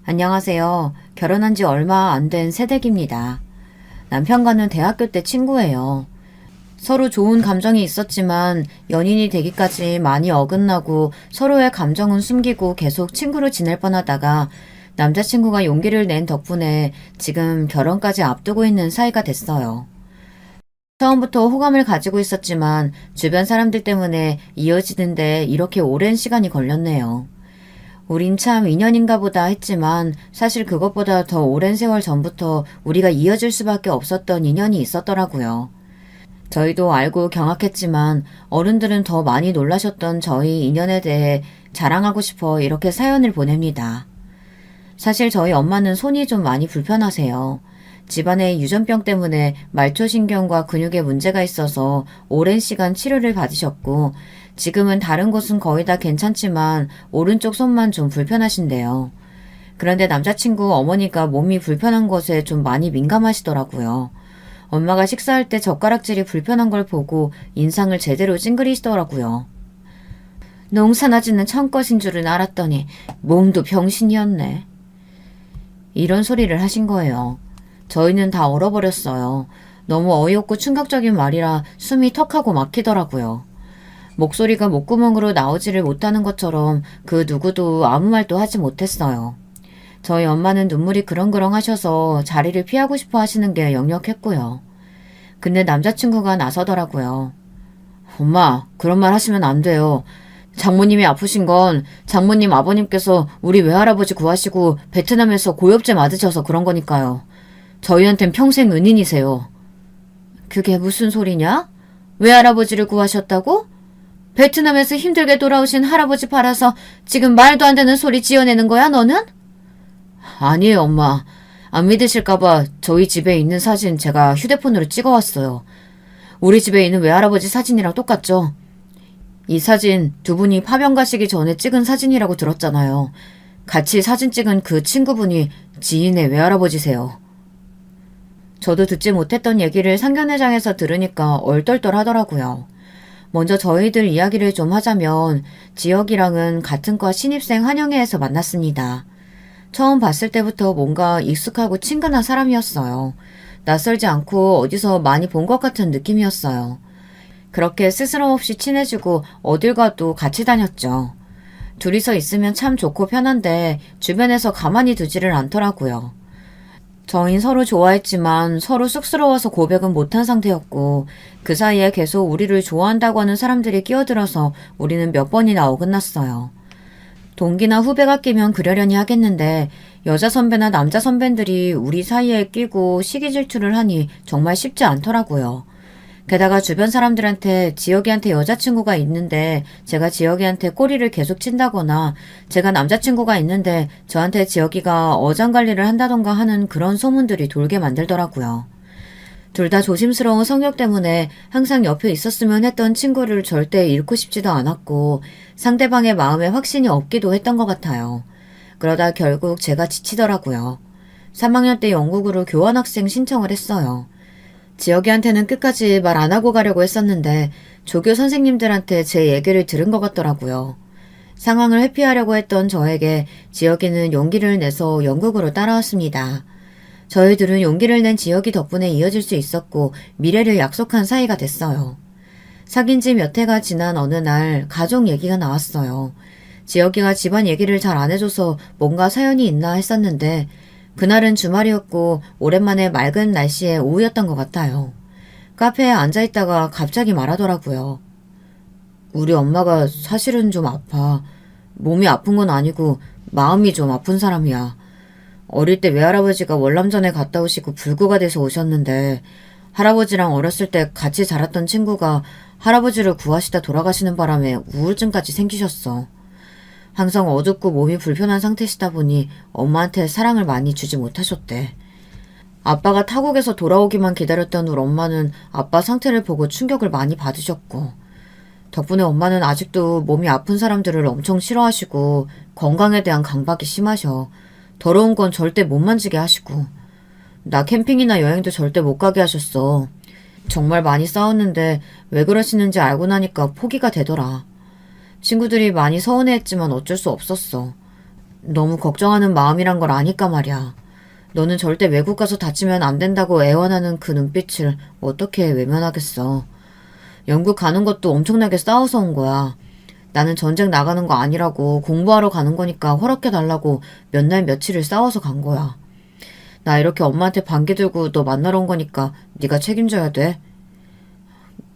안녕하세요. 결혼한 지 얼마 안 된 새댁입니다. 남편과는 대학교 때 친구예요. 서로 좋은 감정이 있었지만 연인이 되기까지 많이 어긋나고 서로의 감정은 숨기고 계속 친구로 지낼 뻔하다가 남자친구가 용기를 낸 덕분에 지금 결혼까지 앞두고 있는 사이가 됐어요. 처음부터 호감을 가지고 있었지만 주변 사람들 때문에 이어지는데 이렇게 오랜 시간이 걸렸네요. 우린 참 인연인가 보다 했지만 사실 그것보다 더 오랜 세월 전부터 우리가 이어질 수밖에 없었던 인연이 있었더라고요. 저희도 알고 경악했지만 어른들은 더 많이 놀라셨던 저희 인연에 대해 자랑하고 싶어 이렇게 사연을 보냅니다. 사실 저희 엄마는 손이 좀 많이 불편하세요. 집안의 유전병 때문에 말초신경과 근육에 문제가 있어서 오랜 시간 치료를 받으셨고 지금은 다른 곳은 거의 다 괜찮지만 오른쪽 손만 좀 불편하신데요. 그런데 남자친구 어머니가 몸이 불편한 것에 좀 많이 민감하시더라고요. 엄마가 식사할 때 젓가락질이 불편한 걸 보고 인상을 제대로 찡그리시더라고요. 농사나 짓는 천것인 줄은 알았더니 몸도 병신이었네. 이런 소리를 하신 거예요. 저희는 다 얼어버렸어요. 너무 어이없고 충격적인 말이라 숨이 턱하고 막히더라고요. 목소리가 목구멍으로 나오지를 못하는 것처럼 그 누구도 아무 말도 하지 못했어요. 저희 엄마는 눈물이 그렁그렁 하셔서 자리를 피하고 싶어 하시는 게 역력했고요. 근데 남자친구가 나서더라고요. 엄마, 그런 말 하시면 안 돼요. 장모님이 아프신 건 장모님 아버님께서 우리 외할아버지 구하시고 베트남에서 고엽제 맞으셔서 그런 거니까요. 저희한텐 평생 은인이세요. 그게 무슨 소리냐? 외할아버지를 구하셨다고? 베트남에서 힘들게 돌아오신 할아버지 팔아서 지금 말도 안 되는 소리 지어내는 거야, 너는? 아니에요, 엄마. 안 믿으실까봐 저희 집에 있는 사진 제가 휴대폰으로 찍어왔어요. 우리 집에 있는 외할아버지 사진이랑 똑같죠? 이 사진 두 분이 파병 가시기 전에 찍은 사진이라고 들었잖아요. 같이 사진 찍은 그 친구분이 지인의 외할아버지세요. 저도 듣지 못했던 얘기를 상견례장에서 들으니까 얼떨떨 하더라고요. 먼저 저희들 이야기를 좀 하자면 지혁이랑은 같은 과 신입생 한영회에서 만났습니다. 처음 봤을 때부터 뭔가 익숙하고 친근한 사람이었어요. 낯설지 않고 어디서 많이 본 것 같은 느낌이었어요. 그렇게 스스럼 없이 친해지고 어딜 가도 같이 다녔죠. 둘이서 있으면 참 좋고 편한데 주변에서 가만히 두지를 않더라고요. 저흰 서로 좋아했지만 서로 쑥스러워서 고백은 못한 상태였고 그 사이에 계속 우리를 좋아한다고 하는 사람들이 끼어들어서 우리는 몇 번이나 어긋났어요. 동기나 후배가 끼면 그러려니 하겠는데 여자 선배나 남자 선배들이 우리 사이에 끼고 시기 질투를 하니 정말 쉽지 않더라고요. 게다가 주변 사람들한테 지혁이한테 여자친구가 있는데 제가 지혁이한테 꼬리를 계속 친다거나 제가 남자친구가 있는데 저한테 지혁이가 어장관리를 한다던가 하는 그런 소문들이 돌게 만들더라고요. 둘 다 조심스러운 성격 때문에 항상 옆에 있었으면 했던 친구를 절대 잃고 싶지도 않았고 상대방의 마음에 확신이 없기도 했던 것 같아요. 그러다 결국 제가 지치더라고요. 3학년 때 영국으로 교환학생 신청을 했어요. 지혁이한테는 끝까지 말 안 하고 가려고 했었는데 조교 선생님들한테 제 얘기를 들은 것 같더라고요. 상황을 회피하려고 했던 저에게 지혁이는 용기를 내서 영국으로 따라왔습니다. 저희들은 용기를 낸 지혁이 덕분에 이어질 수 있었고 미래를 약속한 사이가 됐어요. 사귄 지 몇 해가 지난 어느 날 가족 얘기가 나왔어요. 지혁이가 집안 얘기를 잘 안 해줘서 뭔가 사연이 있나 했었는데 그날은 주말이었고 오랜만에 맑은 날씨에 오후였던 것 같아요. 카페에 앉아있다가 갑자기 말하더라고요. 우리 엄마가 사실은 좀 아파. 몸이 아픈 건 아니고 마음이 좀 아픈 사람이야. 어릴 때 외할아버지가 월남전에 갔다 오시고 불구가 돼서 오셨는데 할아버지랑 어렸을 때 같이 자랐던 친구가 할아버지를 구하시다 돌아가시는 바람에 우울증까지 생기셨어. 항상 어둡고 몸이 불편한 상태시다 보니 엄마한테 사랑을 많이 주지 못하셨대. 아빠가 타국에서 돌아오기만 기다렸던 우리 엄마는 아빠 상태를 보고 충격을 많이 받으셨고 덕분에 엄마는 아직도 몸이 아픈 사람들을 엄청 싫어하시고 건강에 대한 강박이 심하셔. 더러운 건 절대 못 만지게 하시고 나 캠핑이나 여행도 절대 못 가게 하셨어. 정말 많이 싸웠는데 왜 그러시는지 알고 나니까 포기가 되더라. 친구들이 많이 서운해했지만 어쩔 수 없었어. 너무 걱정하는 마음이란 걸 아니까 말이야. 너는 절대 외국 가서 다치면 안 된다고 애원하는 그 눈빛을 어떻게 외면하겠어. 영국 가는 것도 엄청나게 싸워서 온 거야. 나는 전쟁 나가는 거 아니라고 공부하러 가는 거니까 허락해달라고 몇 날 며칠을 싸워서 간 거야. 나 이렇게 엄마한테 반기 들고 너 만나러 온 거니까 네가 책임져야 돼.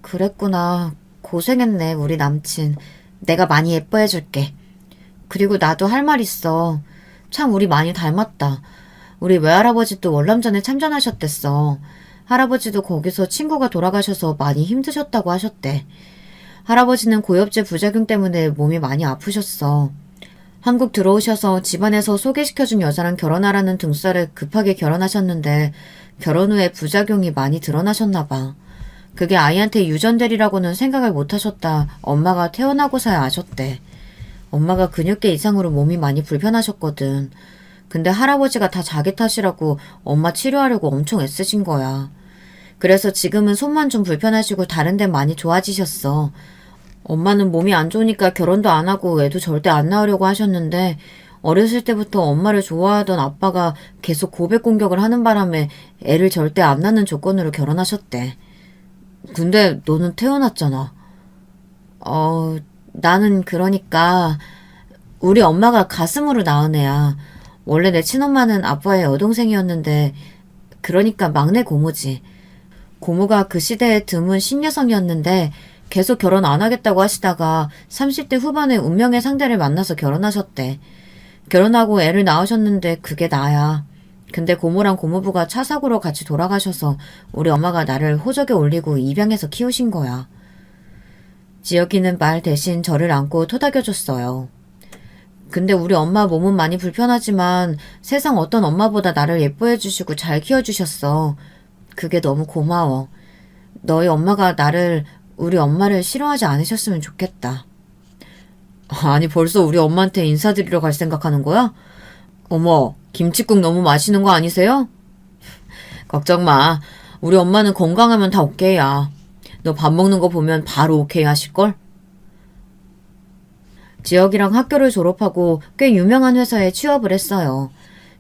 그랬구나. 고생했네, 우리 남친. 내가 많이 예뻐해줄게. 그리고 나도 할 말 있어. 참 우리 많이 닮았다. 우리 외할아버지도 월남전에 참전하셨댔어. 할아버지도 거기서 친구가 돌아가셔서 많이 힘드셨다고 하셨대. 할아버지는 고엽제 부작용 때문에 몸이 많이 아프셨어. 한국 들어오셔서 집안에서 소개시켜준 여자랑 결혼하라는 등살에 급하게 결혼하셨는데 결혼 후에 부작용이 많이 드러나셨나 봐. 그게 아이한테 유전되리라고는 생각을 못하셨다 엄마가 태어나고서야 아셨대. 엄마가 근육계 이상으로 몸이 많이 불편하셨거든. 근데 할아버지가 다 자기 탓이라고 엄마 치료하려고 엄청 애쓰신 거야. 그래서 지금은 손만 좀 불편하시고 다른 데 많이 좋아지셨어. 엄마는 몸이 안 좋으니까 결혼도 안 하고 애도 절대 안 낳으려고 하셨는데 어렸을 때부터 엄마를 좋아하던 아빠가 계속 고백 공격을 하는 바람에 애를 절대 안 낳는 조건으로 결혼하셨대. 근데 너는 태어났잖아. 나는 그러니까 우리 엄마가 가슴으로 낳은 애야. 원래 내 친엄마는 아빠의 여동생이었는데 그러니까 막내 고모지. 고모가 그 시대에 드문 신여성이었는데 계속 결혼 안 하겠다고 하시다가 30대 후반에 운명의 상대를 만나서 결혼하셨대. 결혼하고 애를 낳으셨는데 그게 나야. 근데 고모랑 고모부가 차 사고로 같이 돌아가셔서 우리 엄마가 나를 호적에 올리고 입양해서 키우신 거야. 지혁이는 말 대신 저를 안고 토닥여줬어요. 근데 우리 엄마 몸은 많이 불편하지만 세상 어떤 엄마보다 나를 예뻐해주시고 잘 키워주셨어. 그게 너무 고마워. 너희 엄마가 우리 엄마를 싫어하지 않으셨으면 좋겠다. 아니 벌써 우리 엄마한테 인사드리러 갈 생각하는 거야? 어머, 김칫국 너무 맛있는 거 아니세요? 걱정 마. 우리 엄마는 건강하면 다 오케이야. 너 밥 먹는 거 보면 바로 오케이 하실걸? 지혁이랑 학교를 졸업하고 꽤 유명한 회사에 취업을 했어요.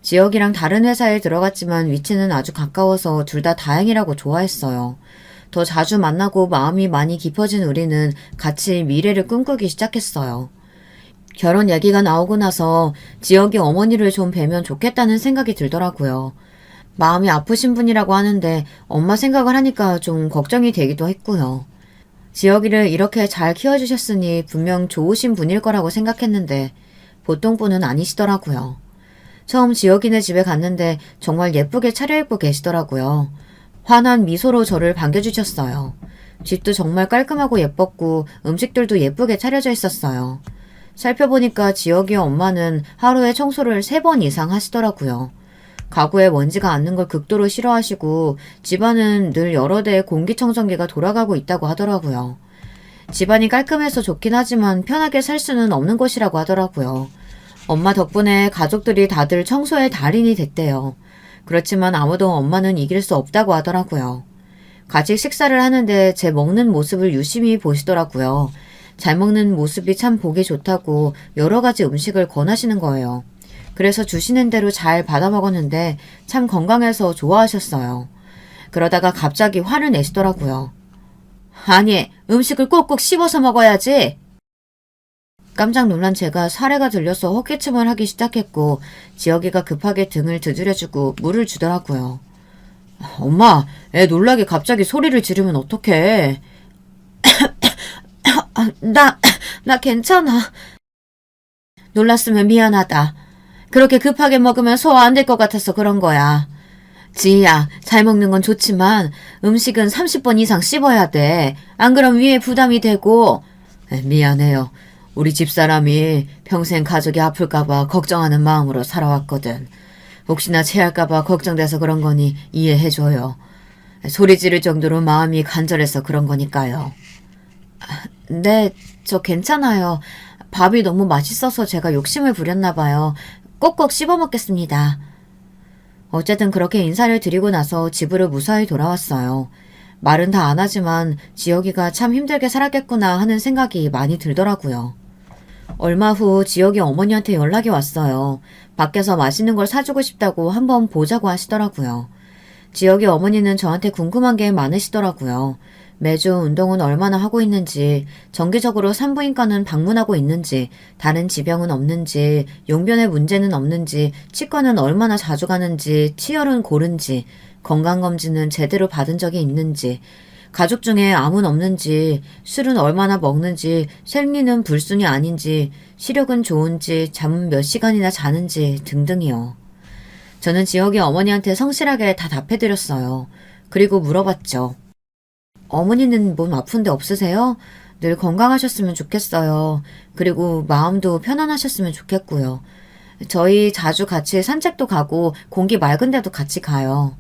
지혁이랑 다른 회사에 들어갔지만 위치는 아주 가까워서 둘 다 다행이라고 좋아했어요. 더 자주 만나고 마음이 많이 깊어진 우리는 같이 미래를 꿈꾸기 시작했어요. 결혼 얘기가 나오고 나서 지혁이 어머니를 좀 뵈면 좋겠다는 생각이 들더라고요. 마음이 아프신 분이라고 하는데 엄마 생각을 하니까 좀 걱정이 되기도 했고요. 지혁이를 이렇게 잘 키워주셨으니 분명 좋으신 분일 거라고 생각했는데 보통 분은 아니시더라고요. 처음 지혁이네 집에 갔는데 정말 예쁘게 차려입고 계시더라고요. 환한 미소로 저를 반겨주셨어요. 집도 정말 깔끔하고 예뻤고 음식들도 예쁘게 차려져 있었어요. 살펴보니까 지혁이 엄마는 하루에 청소를 3번 이상 하시더라고요. 가구에 먼지가 앉는 걸 극도로 싫어하시고 집안은 늘 여러 대의 공기청정기가 돌아가고 있다고 하더라고요. 집안이 깔끔해서 좋긴 하지만 편하게 살 수는 없는 곳이라고 하더라고요. 엄마 덕분에 가족들이 다들 청소의 달인이 됐대요. 그렇지만 아무도 엄마는 이길 수 없다고 하더라고요. 같이 식사를 하는데 제 먹는 모습을 유심히 보시더라고요. 잘 먹는 모습이 참 보기 좋다고 여러 가지 음식을 권하시는 거예요. 그래서 주시는 대로 잘 받아 먹었는데 참 건강해서 좋아하셨어요. 그러다가 갑자기 화를 내시더라고요. 아니, 음식을 꼭꼭 씹어서 먹어야지. 깜짝 놀란 제가 사례가 들려서 헛기침을 하기 시작했고 지혁이가 급하게 등을 두드려주고 물을 주더라고요. 엄마, 애 놀라게 갑자기 소리를 지르면 어떡해. 나 괜찮아. 놀랐으면 미안하다. 그렇게 급하게 먹으면 소화 안 될 것 같아서 그런 거야. 지희야, 잘 먹는 건 좋지만 음식은 30번 이상 씹어야 돼. 안 그럼 위에 부담이 되고. 미안해요. 우리 집사람이 평생 가족이 아플까봐 걱정하는 마음으로 살아왔거든. 혹시나 체할까봐 걱정돼서 그런 거니 이해해줘요. 소리 지를 정도로 마음이 간절해서 그런 거니까요. 네, 저 괜찮아요. 밥이 너무 맛있어서 제가 욕심을 부렸나 봐요. 꼭꼭 씹어 먹겠습니다. 어쨌든 그렇게 인사를 드리고 나서 집으로 무사히 돌아왔어요. 말은 다 안 하지만 지혁이가 참 힘들게 살았겠구나 하는 생각이 많이 들더라고요. 얼마 후 지혁이 어머니한테 연락이 왔어요. 밖에서 맛있는 걸 사주고 싶다고 한번 보자고 하시더라고요. 지혁이 어머니는 저한테 궁금한 게 많으시더라고요. 매주 운동은 얼마나 하고 있는지, 정기적으로 산부인과는 방문하고 있는지, 다른 지병은 없는지, 용변의 문제는 없는지, 치과는 얼마나 자주 가는지, 치열은 고른지, 건강검진은 제대로 받은 적이 있는지, 가족 중에 암은 없는지, 술은 얼마나 먹는지, 생리는 불순이 아닌지, 시력은 좋은지, 잠은 몇 시간이나 자는지 등등이요. 저는 지혁이 어머니한테 성실하게 다 답해드렸어요. 그리고 물어봤죠. 어머니는 몸 아픈 데 없으세요? 늘 건강하셨으면 좋겠어요. 그리고 마음도 편안하셨으면 좋겠고요. 저희 자주 같이 산책도 가고 공기 맑은 데도 같이 가요.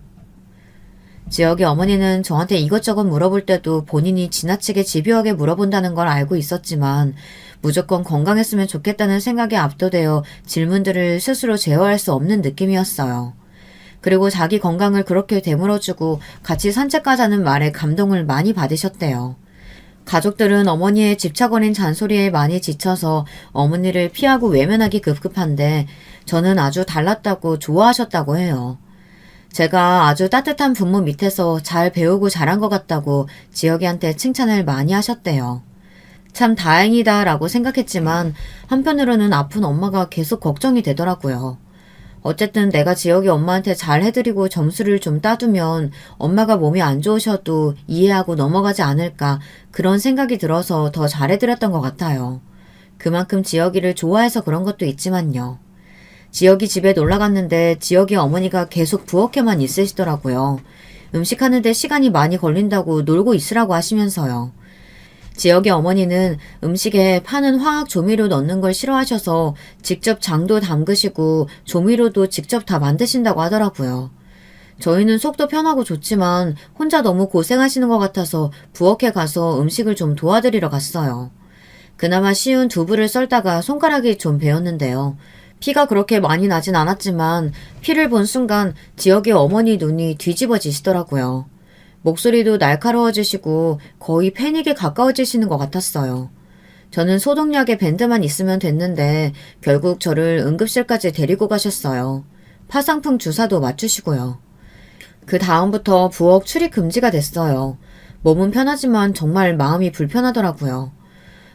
지혁이 어머니는 저한테 이것저것 물어볼 때도 본인이 지나치게 집요하게 물어본다는 걸 알고 있었지만 무조건 건강했으면 좋겠다는 생각에 압도되어 질문들을 스스로 제어할 수 없는 느낌이었어요. 그리고 자기 건강을 그렇게 되물어주고 같이 산책 가자는 말에 감동을 많이 받으셨대요. 가족들은 어머니의 집착 어린 잔소리에 많이 지쳐서 어머니를 피하고 외면하기 급급한데 저는 아주 달랐다고 좋아하셨다고 해요. 제가 아주 따뜻한 부모 밑에서 잘 배우고 자란 것 같다고 지혁이한테 칭찬을 많이 하셨대요. 참 다행이다 라고 생각했지만 한편으로는 아픈 엄마가 계속 걱정이 되더라고요. 어쨌든 내가 지혁이 엄마한테 잘 해드리고 점수를 좀 따두면 엄마가 몸이 안 좋으셔도 이해하고 넘어가지 않을까 그런 생각이 들어서 더 잘해드렸던 것 같아요. 그만큼 지혁이를 좋아해서 그런 것도 있지만요. 지혁이 집에 놀러 갔는데 지혁이 어머니가 계속 부엌에만 있으시더라고요. 음식하는데 시간이 많이 걸린다고 놀고 있으라고 하시면서요. 지혁이 어머니는 음식에 파는 화학 조미료 넣는 걸 싫어하셔서 직접 장도 담그시고 조미료도 직접 다 만드신다고 하더라고요. 저희는 속도 편하고 좋지만 혼자 너무 고생하시는 것 같아서 부엌에 가서 음식을 좀 도와드리러 갔어요. 그나마 쉬운 두부를 썰다가 손가락이 좀 베었는데요. 피가 그렇게 많이 나진 않았지만 피를 본 순간 지혁이 어머니 눈이 뒤집어지시더라고요. 목소리도 날카로워지시고 거의 패닉에 가까워지시는 것 같았어요. 저는 소독약에 밴드만 있으면 됐는데 결국 저를 응급실까지 데리고 가셨어요. 파상풍 주사도 맞추시고요. 그 다음부터 부엌 출입 금지가 됐어요. 몸은 편하지만 정말 마음이 불편하더라고요.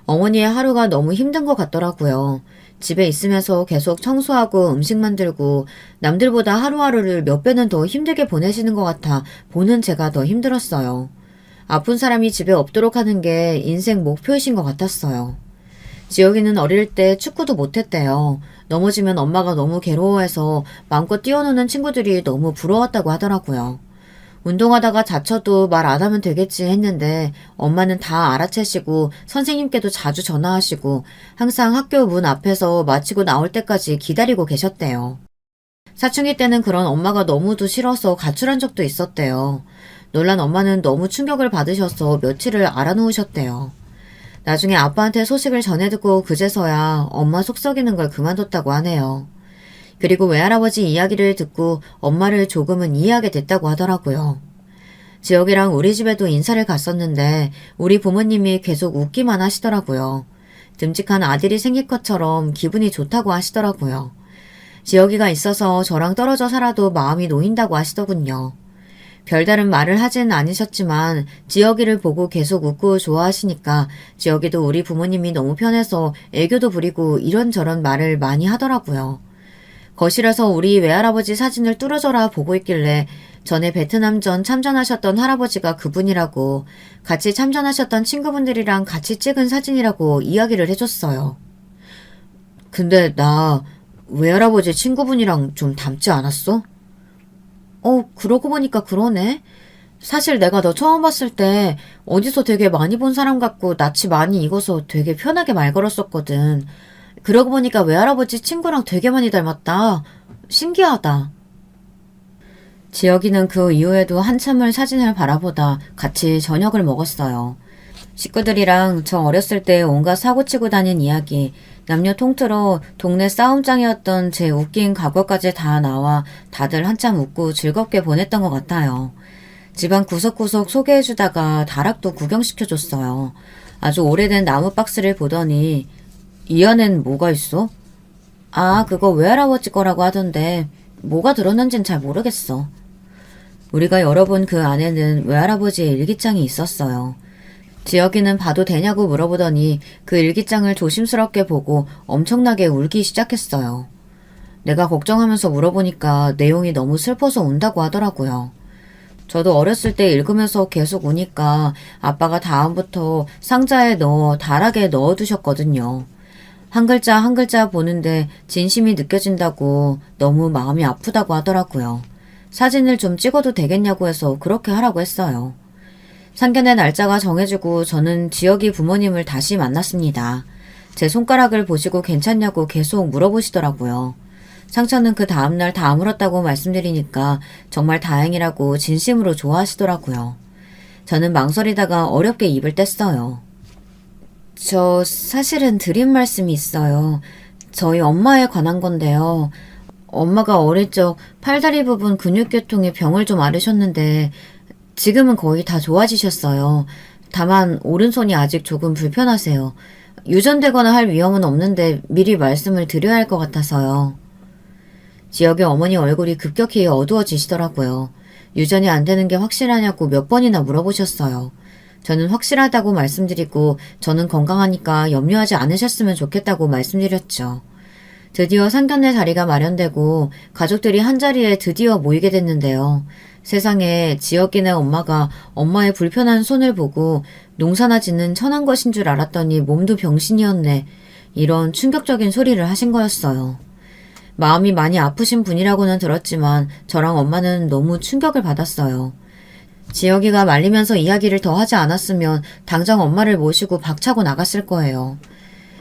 어머니의 하루가 너무 힘든 것 같더라고요. 집에 있으면서 계속 청소하고 음식 만들고 남들보다 하루하루를 몇 배는 더 힘들게 보내시는 것 같아 보는 제가 더 힘들었어요. 아픈 사람이 집에 없도록 하는 게 인생 목표이신 것 같았어요. 지혁이는 어릴 때 축구도 못했대요. 넘어지면 엄마가 너무 괴로워해서 마음껏 뛰어노는 친구들이 너무 부러웠다고 하더라고요. 운동하다가 다쳐도 말 안 하면 되겠지 했는데 엄마는 다 알아채시고 선생님께도 자주 전화하시고 항상 학교 문 앞에서 마치고 나올 때까지 기다리고 계셨대요. 사춘기 때는 그런 엄마가 너무도 싫어서 가출한 적도 있었대요. 놀란 엄마는 너무 충격을 받으셔서 며칠을 알아놓으셨대요. 나중에 아빠한테 소식을 전해 듣고 그제서야 엄마 속썩이는 걸 그만뒀다고 하네요. 그리고 외할아버지 이야기를 듣고 엄마를 조금은 이해하게 됐다고 하더라고요. 지혁이랑 우리 집에도 인사를 갔었는데 우리 부모님이 계속 웃기만 하시더라고요. 듬직한 아들이 생긴 것처럼 기분이 좋다고 하시더라고요. 지혁이가 있어서 저랑 떨어져 살아도 마음이 놓인다고 하시더군요. 별다른 말을 하진 않으셨지만 지혁이를 보고 계속 웃고 좋아하시니까 지혁이도 우리 부모님이 너무 편해서 애교도 부리고 이런저런 말을 많이 하더라고요. 거실에서 우리 외할아버지 사진을 뚫어져라 보고 있길래 전에 베트남전 참전하셨던 할아버지가 그분이라고 같이 참전하셨던 친구분들이랑 같이 찍은 사진이라고 이야기를 해줬어요. 근데 나 외할아버지 친구분이랑 좀 닮지 않았어? 그러고 보니까 그러네. 사실 내가 너 처음 봤을 때 어디서 되게 많이 본 사람 같고 낯이 많이 익어서 되게 편하게 말 걸었었거든. 그러고 보니까 외할아버지 친구랑 되게 많이 닮았다. 신기하다. 지혁이는 그 이후에도 한참을 사진을 바라보다 같이 저녁을 먹었어요. 식구들이랑 저 어렸을 때 온갖 사고치고 다닌 이야기, 남녀 통틀어 동네 싸움장이었던 제 웃긴 과거까지 다 나와 다들 한참 웃고 즐겁게 보냈던 것 같아요. 집안 구석구석 소개해주다가 다락도 구경시켜줬어요. 아주 오래된 나무 박스를 보더니 이 안엔 뭐가 있어? 아, 그거 외할아버지 거라고 하던데 뭐가 들었는진 잘 모르겠어. 우리가 열어본 그 안에는 외할아버지의 일기장이 있었어요. 지혁이는 봐도 되냐고 물어보더니 그 일기장을 조심스럽게 보고 엄청나게 울기 시작했어요. 내가 걱정하면서 물어보니까 내용이 너무 슬퍼서 운다고 하더라고요. 저도 어렸을 때 읽으면서 계속 우니까 아빠가 다음부터 상자에 넣어 다락에 넣어두셨거든요. 한 글자 한 글자 보는데 진심이 느껴진다고 너무 마음이 아프다고 하더라고요. 사진을 좀 찍어도 되겠냐고 해서 그렇게 하라고 했어요. 상견례 날짜가 정해지고 저는 지혁이 부모님을 다시 만났습니다. 제 손가락을 보시고 괜찮냐고 계속 물어보시더라고요. 상처는 그 다음날 다 아물었다고 말씀드리니까 정말 다행이라고 진심으로 좋아하시더라고요. 저는 망설이다가 어렵게 입을 뗐어요. 저 사실은 드린 말씀이 있어요. 저희 엄마에 관한 건데요. 엄마가 어릴 적 팔다리 부분 근육계통에 병을 좀 앓으셨는데 지금은 거의 다 좋아지셨어요. 다만 오른손이 아직 조금 불편하세요. 유전되거나 할 위험은 없는데 미리 말씀을 드려야 할 것 같아서요. 지역의 어머니 얼굴이 급격히 어두워지시더라고요. 유전이 안 되는 게 확실하냐고 몇 번이나 물어보셨어요. 저는 확실하다고 말씀드리고 저는 건강하니까 염려하지 않으셨으면 좋겠다고 말씀드렸죠. 드디어 상견례 자리가 마련되고 가족들이 한자리에 드디어 모이게 됐는데요. 세상에 지혁이네 엄마가 엄마의 불편한 손을 보고 농사나 짓는 천한 것인 줄 알았더니 몸도 병신이었네. 이런 충격적인 소리를 하신 거였어요. 마음이 많이 아프신 분이라고는 들었지만 저랑 엄마는 너무 충격을 받았어요. 지혁이가 말리면서 이야기를 더 하지 않았으면 당장 엄마를 모시고 박차고 나갔을 거예요.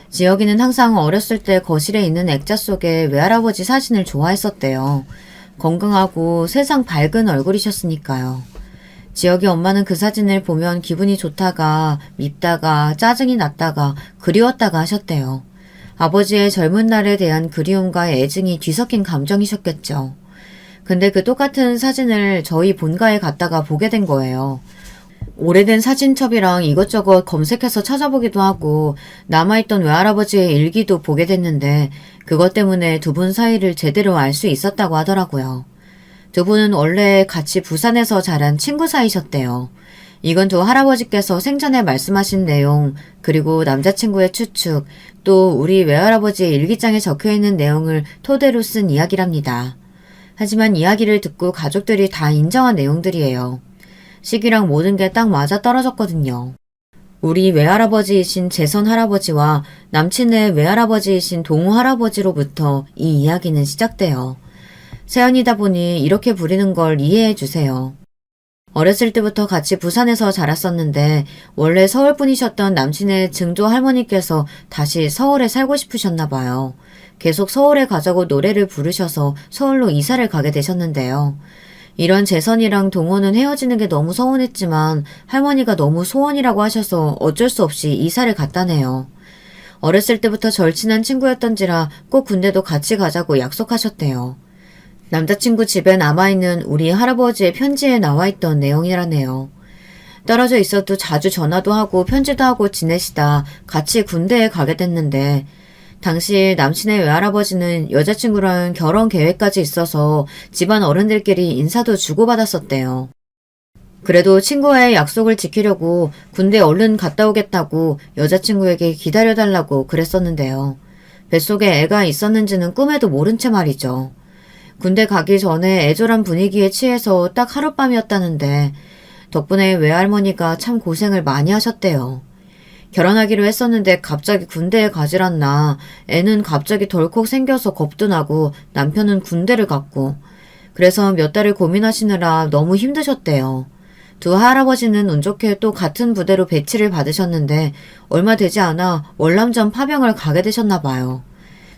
지혁이는 항상 어렸을 때 거실에 있는 액자 속에 외할아버지 사진을 좋아했었대요. 건강하고 세상 밝은 얼굴이셨으니까요. 지혁이 엄마는 그 사진을 보면 기분이 좋다가 밉다가 짜증이 났다가 그리웠다가 하셨대요. 아버지의 젊은 날에 대한 그리움과 애증이 뒤섞인 감정이셨겠죠. 근데 그 똑같은 사진을 저희 본가에 갔다가 보게 된 거예요. 오래된 사진첩이랑 이것저것 검색해서 찾아보기도 하고 남아있던 외할아버지의 일기도 보게 됐는데 그것 때문에 두 분 사이를 제대로 알 수 있었다고 하더라고요. 두 분은 원래 같이 부산에서 자란 친구 사이셨대요. 이건 두 할아버지께서 생전에 말씀하신 내용, 그리고 남자친구의 추측, 또 우리 외할아버지의 일기장에 적혀있는 내용을 토대로 쓴 이야기랍니다. 하지만 이야기를 듣고 가족들이 다 인정한 내용들이에요. 시기랑 모든 게 딱 맞아 떨어졌거든요. 우리 외할아버지이신 재선 할아버지와 남친의 외할아버지이신 동우 할아버지로부터 이 이야기는 시작돼요. 세연이다 보니 이렇게 부리는 걸 이해해 주세요. 어렸을 때부터 같이 부산에서 자랐었는데 원래 서울 분이셨던 남친의 증조 할머니께서 다시 서울에 살고 싶으셨나 봐요. 계속 서울에 가자고 노래를 부르셔서 서울로 이사를 가게 되셨는데요. 이런 재선이랑 동호는 헤어지는 게 너무 서운했지만 할머니가 너무 소원이라고 하셔서 어쩔 수 없이 이사를 갔다네요. 어렸을 때부터 절친한 친구였던지라 꼭 군대도 같이 가자고 약속하셨대요. 남자친구 집에 남아있는 우리 할아버지의 편지에 나와있던 내용이라네요. 떨어져 있어도 자주 전화도 하고 편지도 하고 지내시다 같이 군대에 가게 됐는데 당시 남친의 외할아버지는 여자친구랑 결혼 계획까지 있어서 집안 어른들끼리 인사도 주고받았었대요. 그래도 친구와의 약속을 지키려고 군대 얼른 갔다 오겠다고 여자친구에게 기다려달라고 그랬었는데요. 뱃속에 애가 있었는지는 꿈에도 모른 채 말이죠. 군대 가기 전에 애절한 분위기에 취해서 딱 하룻밤이었다는데 덕분에 외할머니가 참 고생을 많이 하셨대요. 결혼하기로 했었는데 갑자기 군대에 가질 않나 애는 갑자기 덜컥 생겨서 겁도 나고 남편은 군대를 갔고 그래서 몇 달을 고민하시느라 너무 힘드셨대요. 두 할아버지는 운 좋게 또 같은 부대로 배치를 받으셨는데 얼마 되지 않아 월남전 파병을 가게 되셨나 봐요.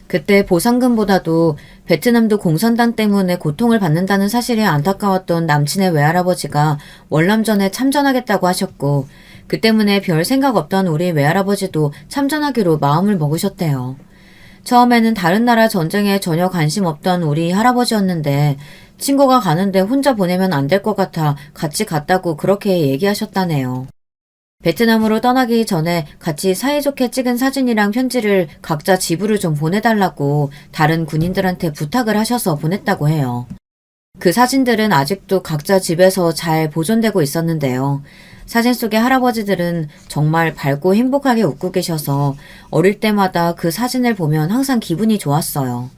그때 보상금보다도 베트남도 공산당 때문에 고통을 받는다는 사실이 안타까웠던 남친의 외할아버지가 월남전에 참전하겠다고 하셨고 그 때문에 별 생각 없던 우리 외할아버지도 참전하기로 마음을 먹으셨대요. 처음에는 다른 나라 전쟁에 전혀 관심 없던 우리 할아버지였는데 친구가 가는데 혼자 보내면 안 될 것 같아 같이 갔다고 그렇게 얘기하셨다네요. 베트남으로 떠나기 전에 같이 사이좋게 찍은 사진이랑 편지를 각자 집으로 좀 보내달라고 다른 군인들한테 부탁을 하셔서 보냈다고 해요. 그 사진들은 아직도 각자 집에서 잘 보존되고 있었는데요. 사진 속의 할아버지들은 정말 밝고 행복하게 웃고 계셔서 어릴 때마다 그 사진을 보면 항상 기분이 좋았어요.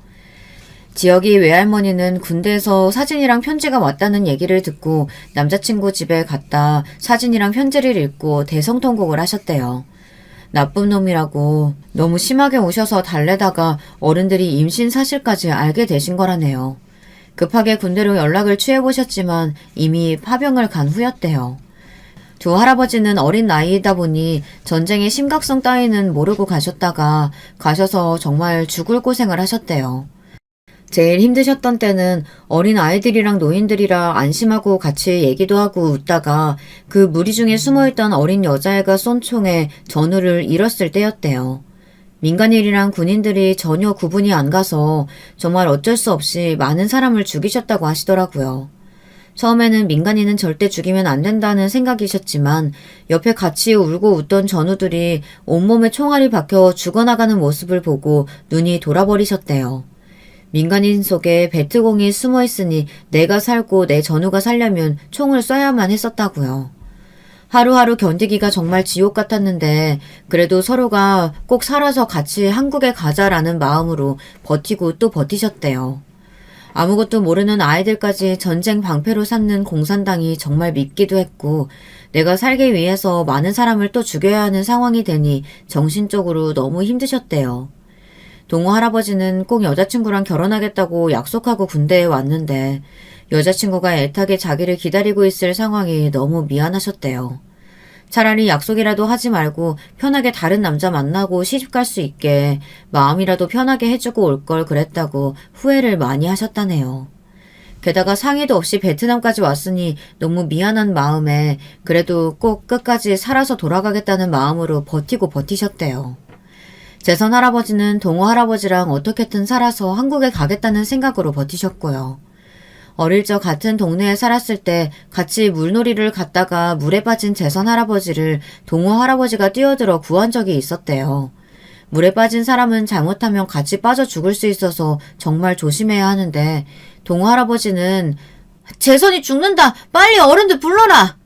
지역이 외할머니는 군대에서 사진이랑 편지가 왔다는 얘기를 듣고 남자친구 집에 갔다 사진이랑 편지를 읽고 대성통곡을 하셨대요. 나쁜 놈이라고 너무 심하게 우셔서 달래다가 어른들이 임신 사실까지 알게 되신 거라네요. 급하게 군대로 연락을 취해보셨지만 이미 파병을 간 후였대요. 두 할아버지는 어린 나이이다 보니 전쟁의 심각성 따위는 모르고 가셔서 정말 죽을 고생을 하셨대요. 제일 힘드셨던 때는 어린 아이들이랑 노인들이랑 안심하고 같이 얘기도 하고 웃다가 그 무리 중에 숨어있던 어린 여자애가 쏜 총에 전우를 잃었을 때였대요. 민간인이랑 군인들이 전혀 구분이 안 가서 정말 어쩔 수 없이 많은 사람을 죽이셨다고 하시더라고요. 처음에는 민간인은 절대 죽이면 안 된다는 생각이셨지만 옆에 같이 울고 웃던 전우들이 온몸에 총알이 박혀 죽어나가는 모습을 보고 눈이 돌아버리셨대요. 민간인 속에 베트공이 숨어있으니 내가 살고 내 전우가 살려면 총을 쏴야만 했었다고요. 하루하루 견디기가 정말 지옥 같았는데 그래도 서로가 꼭 살아서 같이 한국에 가자라는 마음으로 버티고 또 버티셨대요. 아무것도 모르는 아이들까지 전쟁 방패로 삼는 공산당이 정말 밉기도 했고 내가 살기 위해서 많은 사람을 또 죽여야 하는 상황이 되니 정신적으로 너무 힘드셨대요. 동호 할아버지는 꼭 여자친구랑 결혼하겠다고 약속하고 군대에 왔는데 여자친구가 애타게 자기를 기다리고 있을 상황이 너무 미안하셨대요. 차라리 약속이라도 하지 말고 편하게 다른 남자 만나고 시집갈 수 있게 마음이라도 편하게 해주고 올 걸 그랬다고 후회를 많이 하셨다네요. 게다가 상의도 없이 베트남까지 왔으니 너무 미안한 마음에 그래도 꼭 끝까지 살아서 돌아가겠다는 마음으로 버티고 버티셨대요. 재선 할아버지는 동호 할아버지랑 어떻게든 살아서 한국에 가겠다는 생각으로 버티셨고요. 어릴 적 같은 동네에 살았을 때 같이 물놀이를 갔다가 물에 빠진 재선 할아버지를 동호 할아버지가 뛰어들어 구한 적이 있었대요. 물에 빠진 사람은 잘못하면 같이 빠져 죽을 수 있어서 정말 조심해야 하는데 동호 할아버지는 재선이 죽는다! 빨리 어른들 불러라!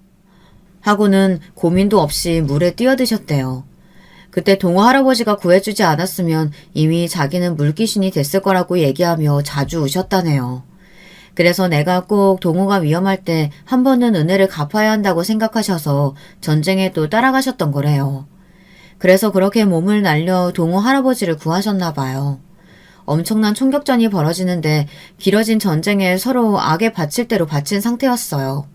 하고는 고민도 없이 물에 뛰어드셨대요. 그때 동호 할아버지가 구해주지 않았으면 이미 자기는 물귀신이 됐을 거라고 얘기하며 자주 우셨다네요. 그래서 내가 꼭 동호가 위험할 때 한 번은 은혜를 갚아야 한다고 생각하셔서 전쟁에 또 따라가셨던 거래요. 그래서 그렇게 몸을 날려 동호 할아버지를 구하셨나 봐요. 엄청난 총격전이 벌어지는데 길어진 전쟁에 서로 악에 바칠 대로 바친 상태였어요.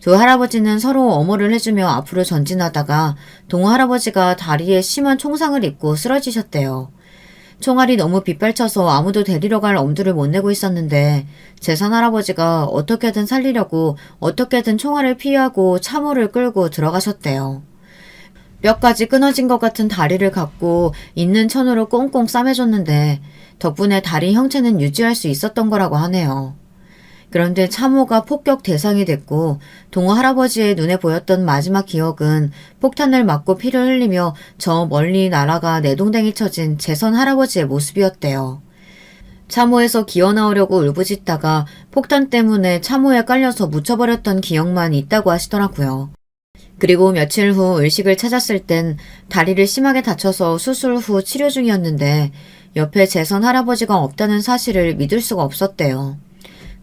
두 할아버지는 서로 엄호를 해주며 앞으로 전진하다가 동호 할아버지가 다리에 심한 총상을 입고 쓰러지셨대요. 총알이 너무 빗발쳐서 아무도 데리러 갈 엄두를 못 내고 있었는데 재선 할아버지가 어떻게든 살리려고 어떻게든 총알을 피하고 참호를 끌고 들어가셨대요. 뼈까지 끊어진 것 같은 다리를 갖고 있는 천으로 꽁꽁 싸매줬는데 덕분에 다리 형체는 유지할 수 있었던 거라고 하네요. 그런데 참호가 폭격 대상이 됐고 동호 할아버지의 눈에 보였던 마지막 기억은 폭탄을 맞고 피를 흘리며 저 멀리 날아가 내동댕이 쳐진 재선 할아버지의 모습이었대요. 참호에서 기어나오려고 울부짖다가 폭탄 때문에 참호에 깔려서 묻혀버렸던 기억만 있다고 하시더라고요. 그리고 며칠 후 의식을 찾았을 땐 다리를 심하게 다쳐서 수술 후 치료 중이었는데 옆에 재선 할아버지가 없다는 사실을 믿을 수가 없었대요.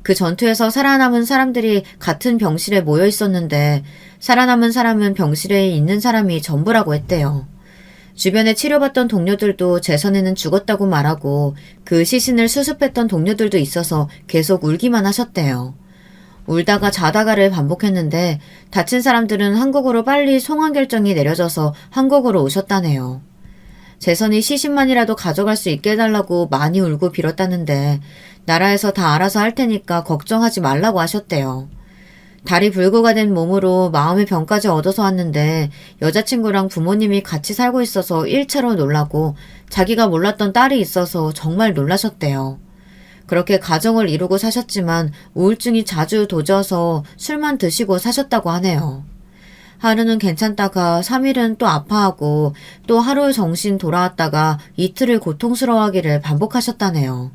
그 전투에서 살아남은 사람들이 같은 병실에 모여 있었는데 살아남은 사람은 병실에 있는 사람이 전부라고 했대요. 주변에 치료받던 동료들도 재선에는 죽었다고 말하고 그 시신을 수습했던 동료들도 있어서 계속 울기만 하셨대요. 울다가 자다가를 반복했는데 다친 사람들은 한국으로 빨리 송환 결정이 내려져서 한국으로 오셨다네요. 재선이 시신만이라도 가져갈 수 있게 해달라고 많이 울고 빌었다는데 나라에서 다 알아서 할 테니까 걱정하지 말라고 하셨대요. 다리 불구가 된 몸으로 마음의 병까지 얻어서 왔는데 여자친구랑 부모님이 같이 살고 있어서 일체로 놀라고 자기가 몰랐던 딸이 있어서 정말 놀라셨대요. 그렇게 가정을 이루고 사셨지만 우울증이 자주 도져서 술만 드시고 사셨다고 하네요. 하루는 괜찮다가 3일은 또 아파하고 또 하루 정신 돌아왔다가 이틀을 고통스러워하기를 반복하셨다네요.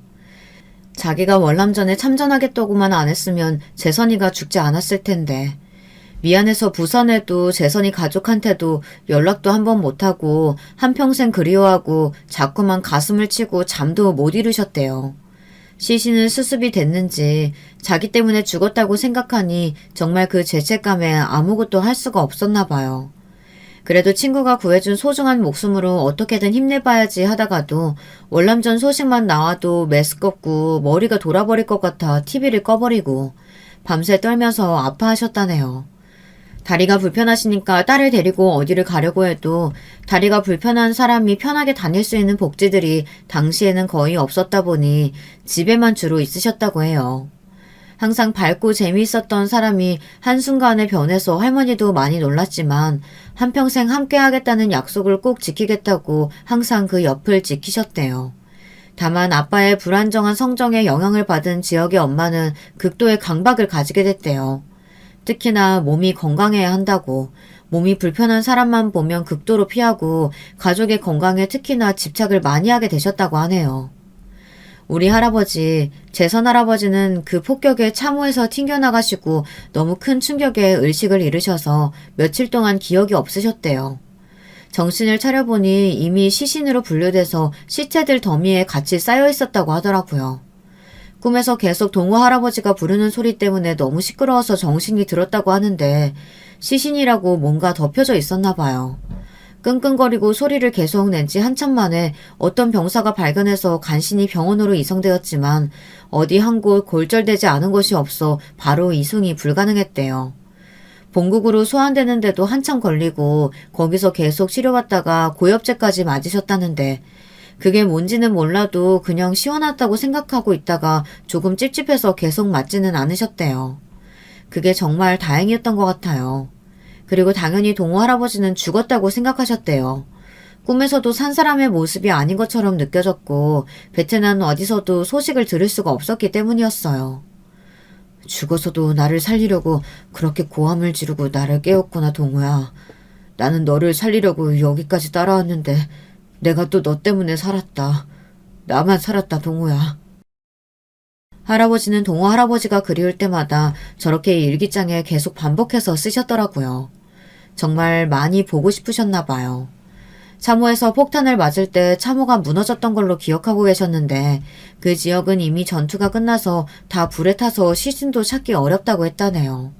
자기가 월남전에 참전하겠다고만 안 했으면 재선이가 죽지 않았을 텐데 미안해서 부산에도 재선이 가족한테도 연락도 한 번 못하고 한평생 그리워하고 자꾸만 가슴을 치고 잠도 못 이루셨대요. 시신은 수습이 됐는지 자기 때문에 죽었다고 생각하니 정말 그 죄책감에 아무것도 할 수가 없었나 봐요. 그래도 친구가 구해준 소중한 목숨으로 어떻게든 힘내봐야지 하다가도 월남전 소식만 나와도 메스껍고 머리가 돌아버릴 것 같아 TV를 꺼버리고 밤새 떨면서 아파하셨다네요. 다리가 불편하시니까 딸을 데리고 어디를 가려고 해도 다리가 불편한 사람이 편하게 다닐 수 있는 복지들이 당시에는 거의 없었다 보니 집에만 주로 있으셨다고 해요. 항상 밝고 재미있었던 사람이 한순간에 변해서 할머니도 많이 놀랐지만 한평생 함께 하겠다는 약속을 꼭 지키겠다고 항상 그 옆을 지키셨대요. 다만 아빠의 불안정한 성정에 영향을 받은 지역의 엄마는 극도의 강박을 가지게 됐대요. 특히나 몸이 건강해야 한다고, 몸이 불편한 사람만 보면 극도로 피하고 가족의 건강에 특히나 집착을 많이 하게 되셨다고 하네요. 우리 할아버지, 재선 할아버지는 그 폭격에 참호에서 튕겨나가시고 너무 큰 충격에 의식을 잃으셔서 며칠 동안 기억이 없으셨대요. 정신을 차려보니 이미 시신으로 분류돼서 시체들 더미에 같이 쌓여 있었다고 하더라고요. 꿈에서 계속 동호 할아버지가 부르는 소리 때문에 너무 시끄러워서 정신이 들었다고 하는데 시신이라고 뭔가 덮여져 있었나 봐요. 끙끙거리고 소리를 계속 낸 지 한참 만에 어떤 병사가 발견해서 간신히 병원으로 이송되었지만 어디 한 곳 골절되지 않은 곳이 없어 바로 이송이 불가능했대요. 본국으로 소환되는데도 한참 걸리고 거기서 계속 치료받다가 고엽제까지 맞으셨다는데 그게 뭔지는 몰라도 그냥 시원하다고 생각하고 있다가 조금 찝찝해서 계속 맞지는 않으셨대요. 그게 정말 다행이었던 것 같아요. 그리고 당연히 동호 할아버지는 죽었다고 생각하셨대요. 꿈에서도 산 사람의 모습이 아닌 것처럼 느껴졌고 베트남 어디서도 소식을 들을 수가 없었기 때문이었어요. 죽어서도 나를 살리려고 그렇게 고함을 지르고 나를 깨웠구나, 동호야. 나는 너를 살리려고 여기까지 따라왔는데 내가 또 너 때문에 살았다. 나만 살았다, 동호야. 할아버지는 동호 할아버지가 그리울 때마다 저렇게 일기장에 계속 반복해서 쓰셨더라고요. 정말 많이 보고 싶으셨나 봐요. 참호에서 폭탄을 맞을 때 참호가 무너졌던 걸로 기억하고 계셨는데 그 지역은 이미 전투가 끝나서 다 불에 타서 시신도 찾기 어렵다고 했다네요.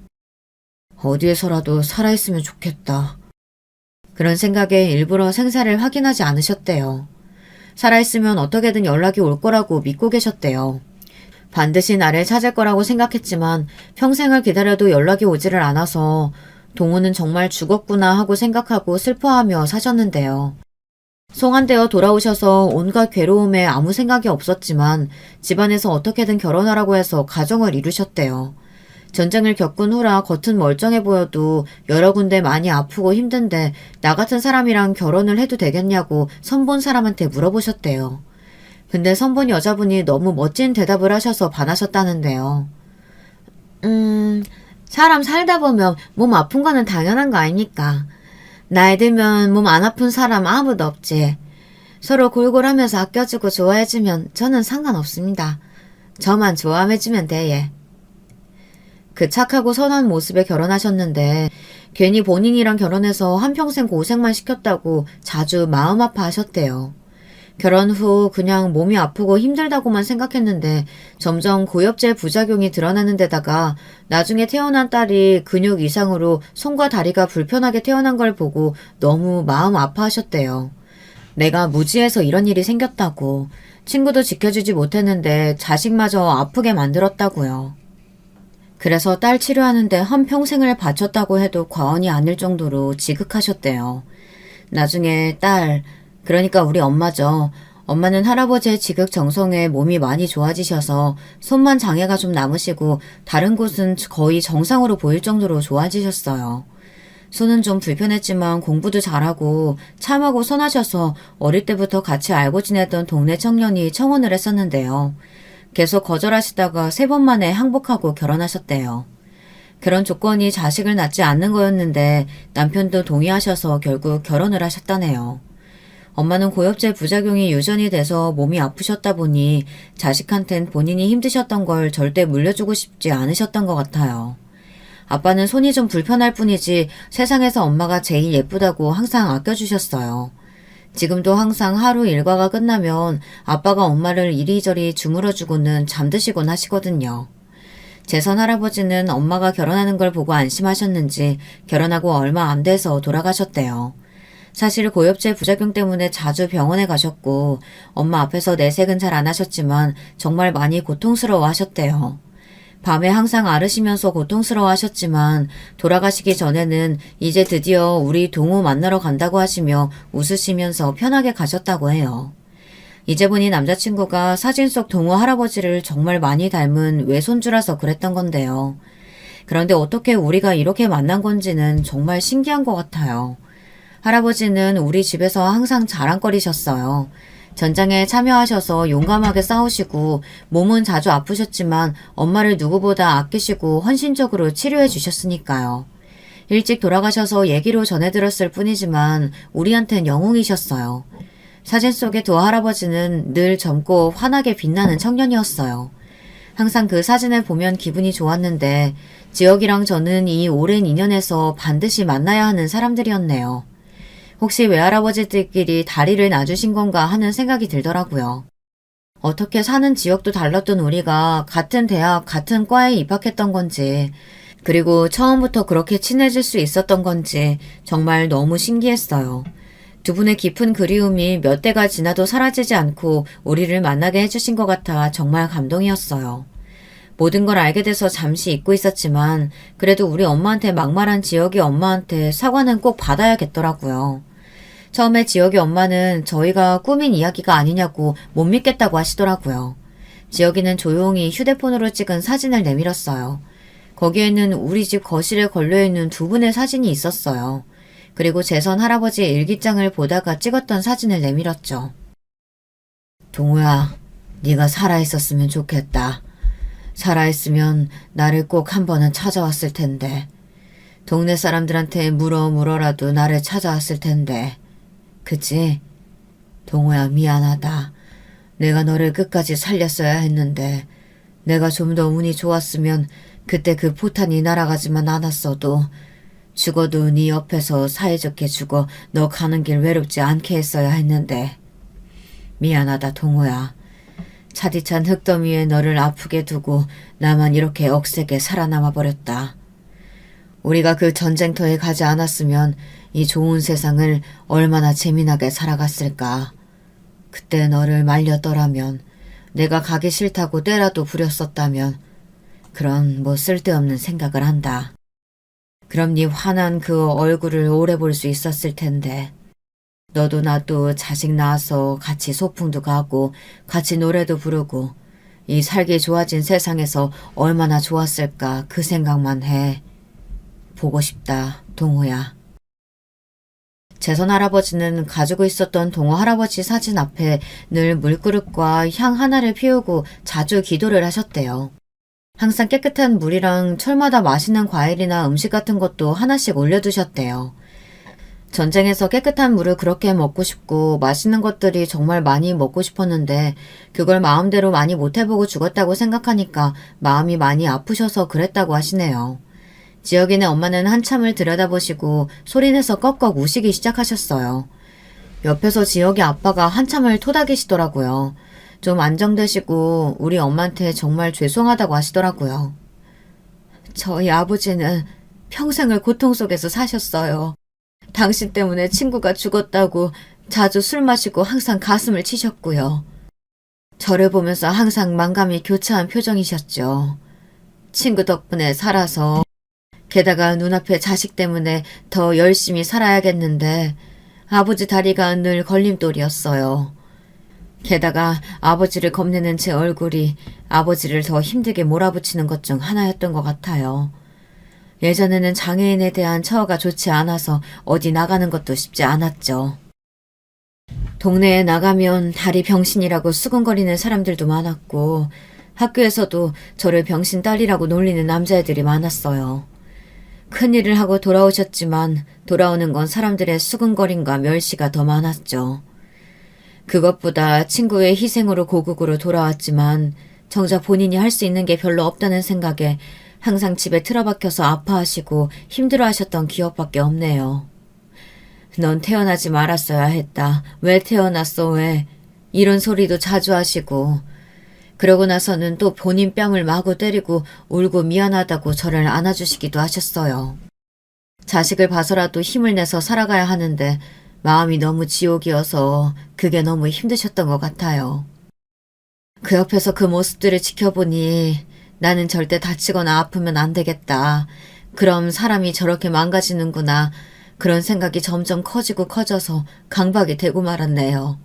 어디에서라도 살아있으면 좋겠다. 그런 생각에 일부러 생사를 확인하지 않으셨대요. 살아있으면 어떻게든 연락이 올 거라고 믿고 계셨대요. 반드시 나를 찾을 거라고 생각했지만 평생을 기다려도 연락이 오지를 않아서 동호는 정말 죽었구나 하고 생각하고 슬퍼하며 사셨는데요. 송환되어 돌아오셔서 온갖 괴로움에 아무 생각이 없었지만 집안에서 어떻게든 결혼하라고 해서 가정을 이루셨대요. 전쟁을 겪은 후라 겉은 멀쩡해 보여도 여러 군데 많이 아프고 힘든데 나 같은 사람이랑 결혼을 해도 되겠냐고 선본 사람한테 물어보셨대요. 근데 선본 여자분이 너무 멋진 대답을 하셔서 반하셨다는데요. 사람 살다 보면 몸 아픈 거는 당연한 거 아닙니까? 나이 들면 몸 안 아픈 사람 아무도 없지. 서로 골골하면서 아껴주고 좋아해주면 저는 상관없습니다. 저만 좋아해주면 돼. 그 착하고 선한 모습에 결혼하셨는데 괜히 본인이랑 결혼해서 한평생 고생만 시켰다고 자주 마음 아파하셨대요. 결혼 후 그냥 몸이 아프고 힘들다고만 생각했는데 점점 고엽제 부작용이 드러나는 데다가 나중에 태어난 딸이 근육 이상으로 손과 다리가 불편하게 태어난 걸 보고 너무 마음 아파하셨대요. 내가 무지해서 이런 일이 생겼다고, 친구도 지켜주지 못했는데 자식마저 아프게 만들었다고요. 그래서 딸 치료하는데 한평생을 바쳤다고 해도 과언이 아닐 정도로 지극하셨대요. 나중에 딸, 그러니까 우리 엄마죠. 엄마는 할아버지의 지극정성에 몸이 많이 좋아지셔서 손만 장애가 좀 남으시고 다른 곳은 거의 정상으로 보일 정도로 좋아지셨어요. 손은 좀 불편했지만 공부도 잘하고 참하고 선하셔서 어릴 때부터 같이 알고 지내던 동네 청년이 청혼을 했었는데요. 계속 거절하시다가 3번 만에 항복하고 결혼하셨대요. 그런 조건이 자식을 낳지 않는 거였는데 남편도 동의하셔서 결국 결혼을 하셨다네요. 엄마는 고엽제 부작용이 유전이 돼서 몸이 아프셨다 보니 자식한텐 본인이 힘드셨던 걸 절대 물려주고 싶지 않으셨던 것 같아요. 아빠는 손이 좀 불편할 뿐이지 세상에서 엄마가 제일 예쁘다고 항상 아껴주셨어요. 지금도 항상 하루 일과가 끝나면 아빠가 엄마를 이리저리 주물러주고는 잠드시곤 하시거든요. 재선 할아버지는 엄마가 결혼하는 걸 보고 안심하셨는지 결혼하고 얼마 안 돼서 돌아가셨대요. 사실 고엽제 부작용 때문에 자주 병원에 가셨고 엄마 앞에서 내색은 잘 안 하셨지만 정말 많이 고통스러워 하셨대요. 밤에 항상 앓으시면서 고통스러워 하셨지만 돌아가시기 전에는 이제 드디어 우리 동우 만나러 간다고 하시며 웃으시면서 편하게 가셨다고 해요. 이제 보니 남자친구가 사진 속 동우 할아버지를 정말 많이 닮은 외손주라서 그랬던 건데요. 그런데 어떻게 우리가 이렇게 만난 건지는 정말 신기한 것 같아요. 할아버지는 우리 집에서 항상 자랑거리셨어요. 전장에 참여하셔서 용감하게 싸우시고 몸은 자주 아프셨지만 엄마를 누구보다 아끼시고 헌신적으로 치료해 주셨으니까요. 일찍 돌아가셔서 얘기로 전해들었을 뿐이지만 우리한텐 영웅이셨어요. 사진 속의 두 할아버지는 늘 젊고 환하게 빛나는 청년이었어요. 항상 그 사진을 보면 기분이 좋았는데 지혁이랑 저는 이 오랜 인연에서 반드시 만나야 하는 사람들이었네요. 혹시 외할아버지들끼리 다리를 놔주신 건가 하는 생각이 들더라고요. 어떻게 사는 지역도 달랐던 우리가 같은 대학, 같은 과에 입학했던 건지, 그리고 처음부터 그렇게 친해질 수 있었던 건지 정말 너무 신기했어요. 두 분의 깊은 그리움이 몇 대가 지나도 사라지지 않고 우리를 만나게 해주신 것 같아 정말 감동이었어요. 모든 걸 알게 돼서 잠시 잊고 있었지만 그래도 우리 엄마한테 막말한 지혁이 엄마한테 사과는 꼭 받아야겠더라고요. 처음에 지혁이 엄마는 저희가 꾸민 이야기가 아니냐고 못 믿겠다고 하시더라고요. 지혁이는 조용히 휴대폰으로 찍은 사진을 내밀었어요. 거기에는 우리 집 거실에 걸려있는 두 분의 사진이 있었어요. 그리고 재선 할아버지의 일기장을 보다가 찍었던 사진을 내밀었죠. 동우야, 네가 살아있었으면 좋겠다. 살아있으면 나를 꼭 한 번은 찾아왔을 텐데. 동네 사람들한테 물어라도 나를 찾아왔을 텐데. 그치? 동우야, 미안하다. 내가 너를 끝까지 살렸어야 했는데 내가 좀 더 운이 좋았으면 그때 그 포탄이 날아가지만 않았어도 죽어도 네 옆에서 사이좋게 죽어 너 가는 길 외롭지 않게 했어야 했는데. 미안하다 동우야. 차디찬 흙더미에 너를 아프게 두고 나만 이렇게 억세게 살아남아 버렸다. 우리가 그 전쟁터에 가지 않았으면 이 좋은 세상을 얼마나 재미나게 살아갔을까. 그때 너를 말렸더라면, 내가 가기 싫다고 때라도 부렸었다면 그런 뭐 쓸데없는 생각을 한다. 그럼 네 환한 그 얼굴을 오래 볼 수 있었을 텐데. 너도 나도 자식 낳아서 같이 소풍도 가고 같이 노래도 부르고 이 살기 좋아진 세상에서 얼마나 좋았을까 그 생각만 해. 보고 싶다, 동호야. 재선 할아버지는 가지고 있었던 동호 할아버지 사진 앞에 늘 물그릇과 향 하나를 피우고 자주 기도를 하셨대요. 항상 깨끗한 물이랑 철마다 맛있는 과일이나 음식 같은 것도 하나씩 올려두셨대요. 전쟁에서 깨끗한 물을 그렇게 먹고 싶고 맛있는 것들이 정말 많이 먹고 싶었는데 그걸 마음대로 많이 못해보고 죽었다고 생각하니까 마음이 많이 아프셔서 그랬다고 하시네요. 지혁이네 엄마는 한참을 들여다보시고 소리내서 꺽꺽 우시기 시작하셨어요. 옆에서 지혁이 아빠가 한참을 토닥이시더라고요. 좀 안정되시고 우리 엄마한테 정말 죄송하다고 하시더라고요. 저희 아버지는 평생을 고통 속에서 사셨어요. 당신 때문에 친구가 죽었다고 자주 술 마시고 항상 가슴을 치셨고요. 저를 보면서 항상 만감이 교차한 표정이셨죠. 친구 덕분에 살아서 게다가 눈앞에 자식 때문에 더 열심히 살아야겠는데 아버지 다리가 늘 걸림돌이었어요. 게다가 아버지를 겁내는 제 얼굴이 아버지를 더 힘들게 몰아붙이는 것 중 하나였던 것 같아요. 예전에는 장애인에 대한 처우가 좋지 않아서 어디 나가는 것도 쉽지 않았죠. 동네에 나가면 다리 병신이라고 수군거리는 사람들도 많았고 학교에서도 저를 병신 딸이라고 놀리는 남자애들이 많았어요. 큰일을 하고 돌아오셨지만 돌아오는 건 사람들의 수근거림과 멸시가 더 많았죠. 그것보다 친구의 희생으로 고국으로 돌아왔지만 정작 본인이 할 수 있는 게 별로 없다는 생각에 항상 집에 틀어박혀서 아파하시고 힘들어하셨던 기억밖에 없네요. 넌 태어나지 말았어야 했다. 왜 태어났어 왜? 이런 소리도 자주 하시고 그러고 나서는 또 본인 뺨을 마구 때리고 울고 미안하다고 저를 안아주시기도 하셨어요. 자식을 봐서라도 힘을 내서 살아가야 하는데 마음이 너무 지옥이어서 그게 너무 힘드셨던 것 같아요. 그 옆에서 그 모습들을 지켜보니 나는 절대 다치거나 아프면 안 되겠다. 그럼 사람이 저렇게 망가지는구나. 그런 생각이 점점 커지고 커져서 강박이 되고 말았네요.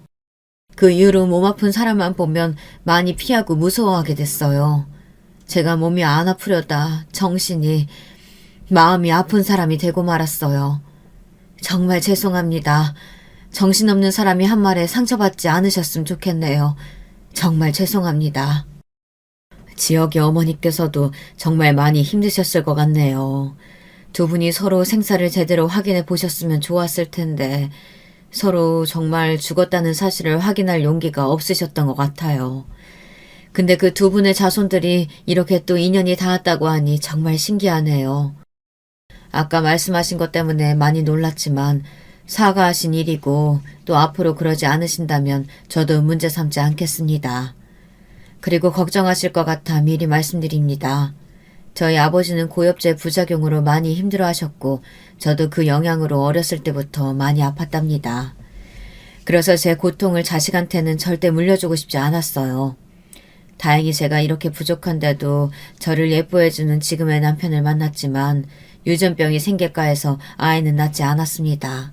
그 이후로 몸 아픈 사람만 보면 많이 피하고 무서워하게 됐어요. 제가 몸이 안 아프려다 정신이 마음이 아픈 사람이 되고 말았어요. 정말 죄송합니다. 정신없는 사람이 한 말에 상처받지 않으셨으면 좋겠네요. 정말 죄송합니다. 지역의 어머니께서도 정말 많이 힘드셨을 것 같네요. 두 분이 서로 생사를 제대로 확인해 보셨으면 좋았을 텐데 서로 정말 죽었다는 사실을 확인할 용기가 없으셨던 것 같아요. 근데 그 두 분의 자손들이 이렇게 또 인연이 닿았다고 하니 정말 신기하네요. 아까 말씀하신 것 때문에 많이 놀랐지만 사과하신 일이고 또 앞으로 그러지 않으신다면 저도 문제 삼지 않겠습니다. 그리고 걱정하실 것 같아 미리 말씀드립니다. 저희 아버지는 고엽제 부작용으로 많이 힘들어하셨고 저도 그 영향으로 어렸을 때부터 많이 아팠답니다. 그래서 제 고통을 자식한테는 절대 물려주고 싶지 않았어요. 다행히 제가 이렇게 부족한데도 저를 예뻐해주는 지금의 남편을 만났지만 유전병이 생길까 해서 아이는 낳지 않았습니다.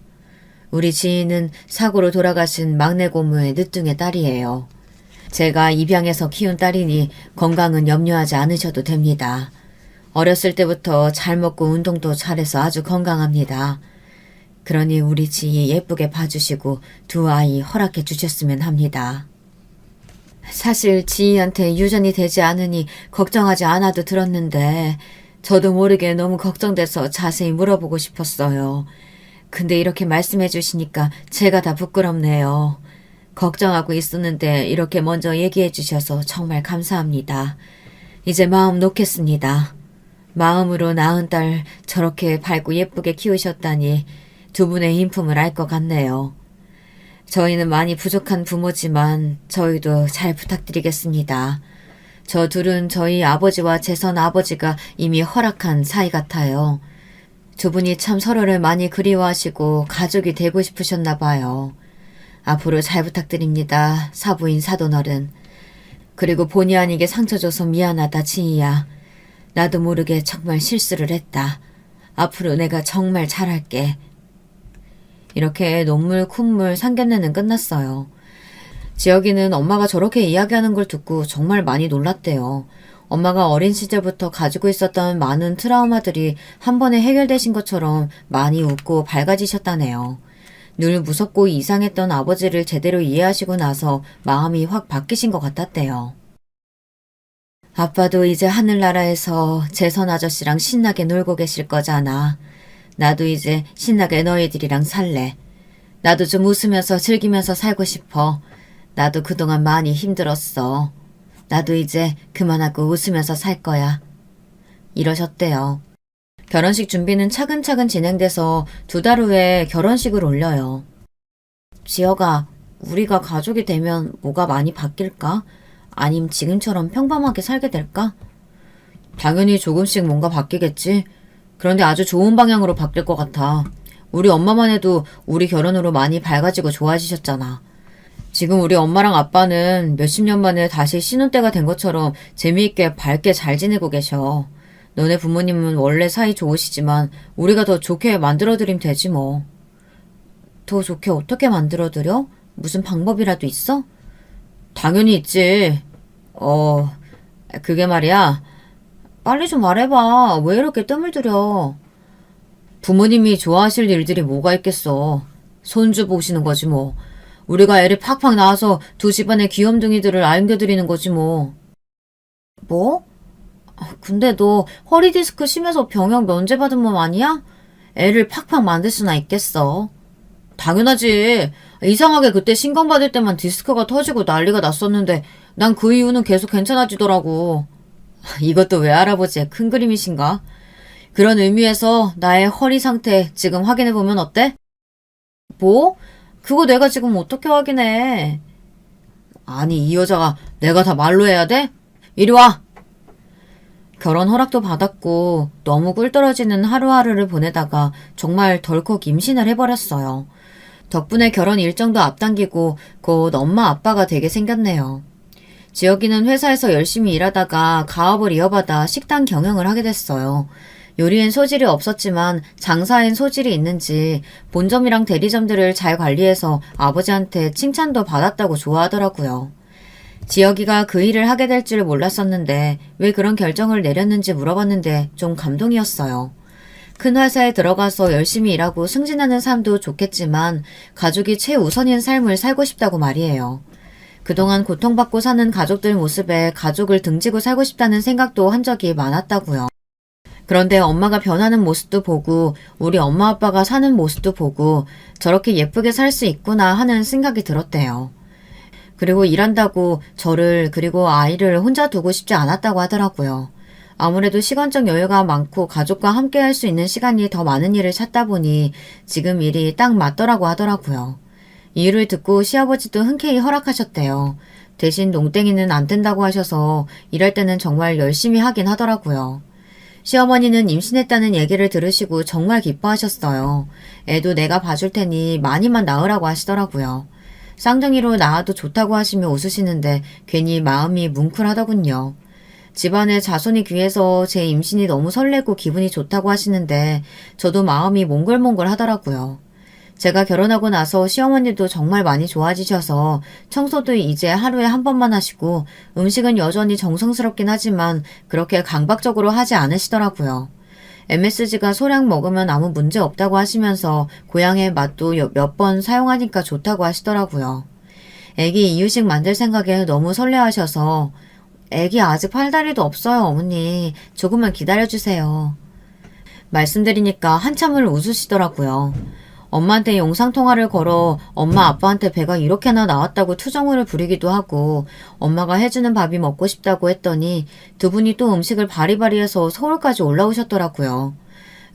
우리 지인은 사고로 돌아가신 막내 고모의 늦둥의 딸이에요. 제가 입양해서 키운 딸이니 건강은 염려하지 않으셔도 됩니다. 어렸을 때부터 잘 먹고 운동도 잘해서 아주 건강합니다. 그러니 우리 지희 예쁘게 봐주시고 두 아이 허락해 주셨으면 합니다. 사실 지희한테 유전이 되지 않으니 걱정하지 않아도 들었는데 저도 모르게 너무 걱정돼서 자세히 물어보고 싶었어요. 근데 이렇게 말씀해 주시니까 제가 다 부끄럽네요. 걱정하고 있었는데 이렇게 먼저 얘기해 주셔서 정말 감사합니다. 이제 마음 놓겠습니다. 마음으로 낳은 딸 저렇게 밝고 예쁘게 키우셨다니 두 분의 인품을 알 것 같네요. 저희는 많이 부족한 부모지만 저희도 잘 부탁드리겠습니다. 저 둘은 저희 아버지와 재선 아버지가 이미 허락한 사이 같아요. 두 분이 참 서로를 많이 그리워하시고 가족이 되고 싶으셨나 봐요. 앞으로 잘 부탁드립니다. 사부인 사돈어른. 그리고 본의 아니게 상처 줘서 미안하다 지희야. 나도 모르게 정말 실수를 했다. 앞으로 내가 정말 잘할게. 이렇게 눈물 콧물 상견례는 끝났어요. 지혁이는 엄마가 저렇게 이야기하는 걸 듣고 정말 많이 놀랐대요. 엄마가 어린 시절부터 가지고 있었던 많은 트라우마들이 한 번에 해결되신 것처럼 많이 웃고 밝아지셨다네요. 늘 무섭고 이상했던 아버지를 제대로 이해하시고 나서 마음이 확 바뀌신 것 같았대요. 아빠도 이제 하늘나라에서 재선 아저씨랑 신나게 놀고 계실 거잖아. 나도 이제 신나게 너희들이랑 살래. 나도 좀 웃으면서 즐기면서 살고 싶어. 나도 그동안 많이 힘들었어. 나도 이제 그만하고 웃으면서 살 거야. 이러셨대요. 결혼식 준비는 차근차근 진행돼서 2달 후에 결혼식을 올려요. 지혁아, 우리가 가족이 되면 뭐가 많이 바뀔까? 아님 지금처럼 평범하게 살게 될까? 당연히 조금씩 뭔가 바뀌겠지. 그런데 아주 좋은 방향으로 바뀔 것 같아. 우리 엄마만 해도 우리 결혼으로 많이 밝아지고 좋아지셨잖아. 지금 우리 엄마랑 아빠는 몇십 년 만에 다시 신혼 때가 된 것처럼 재미있게 밝게 잘 지내고 계셔. 너네 부모님은 원래 사이 좋으시지만 우리가 더 좋게 만들어드리면 되지 뭐. 더 좋게 어떻게 만들어드려? 무슨 방법이라도 있어? 당연히 있지. 그게 말이야. 빨리 좀 말해봐. 왜 이렇게 뜸을 들여? 부모님이 좋아하실 일들이 뭐가 있겠어. 손주 보시는 거지 뭐. 우리가 애를 팍팍 낳아서 두 집안의 귀염둥이들을 안겨드리는 거지 뭐. 뭐? 근데 너 허리 디스크 심해서 병역 면제받은 몸 아니야? 애를 팍팍 만들 수나 있겠어. 당연하지. 이상하게 그때 신검 받을 때만 디스크가 터지고 난리가 났었는데 난 그 이후는 계속 괜찮아지더라고. 이것도 외할아버지의 큰 그림이신가? 그런 의미에서 나의 허리 상태 지금 확인해보면 어때? 뭐? 그거 내가 지금 어떻게 확인해? 아니, 이 여자가 내가 다 말로 해야 돼? 이리 와! 결혼 허락도 받았고 너무 꿀떨어지는 하루하루를 보내다가 정말 덜컥 임신을 해버렸어요. 덕분에 결혼 일정도 앞당기고 곧 엄마 아빠가 되게 생겼네요. 지혁이는 회사에서 열심히 일하다가 가업을 이어받아 식당 경영을 하게 됐어요. 요리엔 소질이 없었지만 장사엔 소질이 있는지 본점이랑 대리점들을 잘 관리해서 아버지한테 칭찬도 받았다고 좋아하더라고요. 지혁이가 그 일을 하게 될 줄 몰랐었는데 왜 그런 결정을 내렸는지 물어봤는데 좀 감동이었어요. 큰 회사에 들어가서 열심히 일하고 승진하는 삶도 좋겠지만 가족이 최우선인 삶을 살고 싶다고 말이에요. 그동안 고통받고 사는 가족들 모습에 가족을 등지고 살고 싶다는 생각도 한 적이 많았다고요. 그런데 엄마가 변하는 모습도 보고 우리 엄마 아빠가 사는 모습도 보고 저렇게 예쁘게 살 수 있구나 하는 생각이 들었대요. 그리고 일한다고 저를 그리고 아이를 혼자 두고 싶지 않았다고 하더라고요. 아무래도 시간적 여유가 많고 가족과 함께 할 수 있는 시간이 더 많은 일을 찾다 보니 지금 일이 딱 맞더라고 하더라고요. 이 일을 듣고 시아버지도 흔쾌히 허락하셨대요. 대신 농땡이는 안 된다고 하셔서 일할 때는 정말 열심히 하긴 하더라고요. 시어머니는 임신했다는 얘기를 들으시고 정말 기뻐하셨어요. 애도 내가 봐줄 테니 많이만 낳으라고 하시더라고요. 쌍둥이로 낳아도 좋다고 하시며 웃으시는데 괜히 마음이 뭉클하더군요. 집안에 자손이 귀해서 제 임신이 너무 설레고 기분이 좋다고 하시는데 저도 마음이 몽글몽글 하더라고요. 제가 결혼하고 나서 시어머니도 정말 많이 좋아지셔서 청소도 이제 하루에 한 번만 하시고 음식은 여전히 정성스럽긴 하지만 그렇게 강박적으로 하지 않으시더라고요. MSG가 소량 먹으면 아무 문제 없다고 하시면서 고향의 맛도 몇 번 사용하니까 좋다고 하시더라고요. 애기 이유식 만들 생각에 너무 설레하셔서 애기 아직 팔다리도 없어요, 어머니. 조금만 기다려주세요. 말씀드리니까 한참을 웃으시더라고요. 엄마한테 영상통화를 걸어 엄마 아빠한테 배가 이렇게나 나왔다고 투정을 부리기도 하고 엄마가 해주는 밥이 먹고 싶다고 했더니 두 분이 또 음식을 바리바리해서 서울까지 올라오셨더라고요.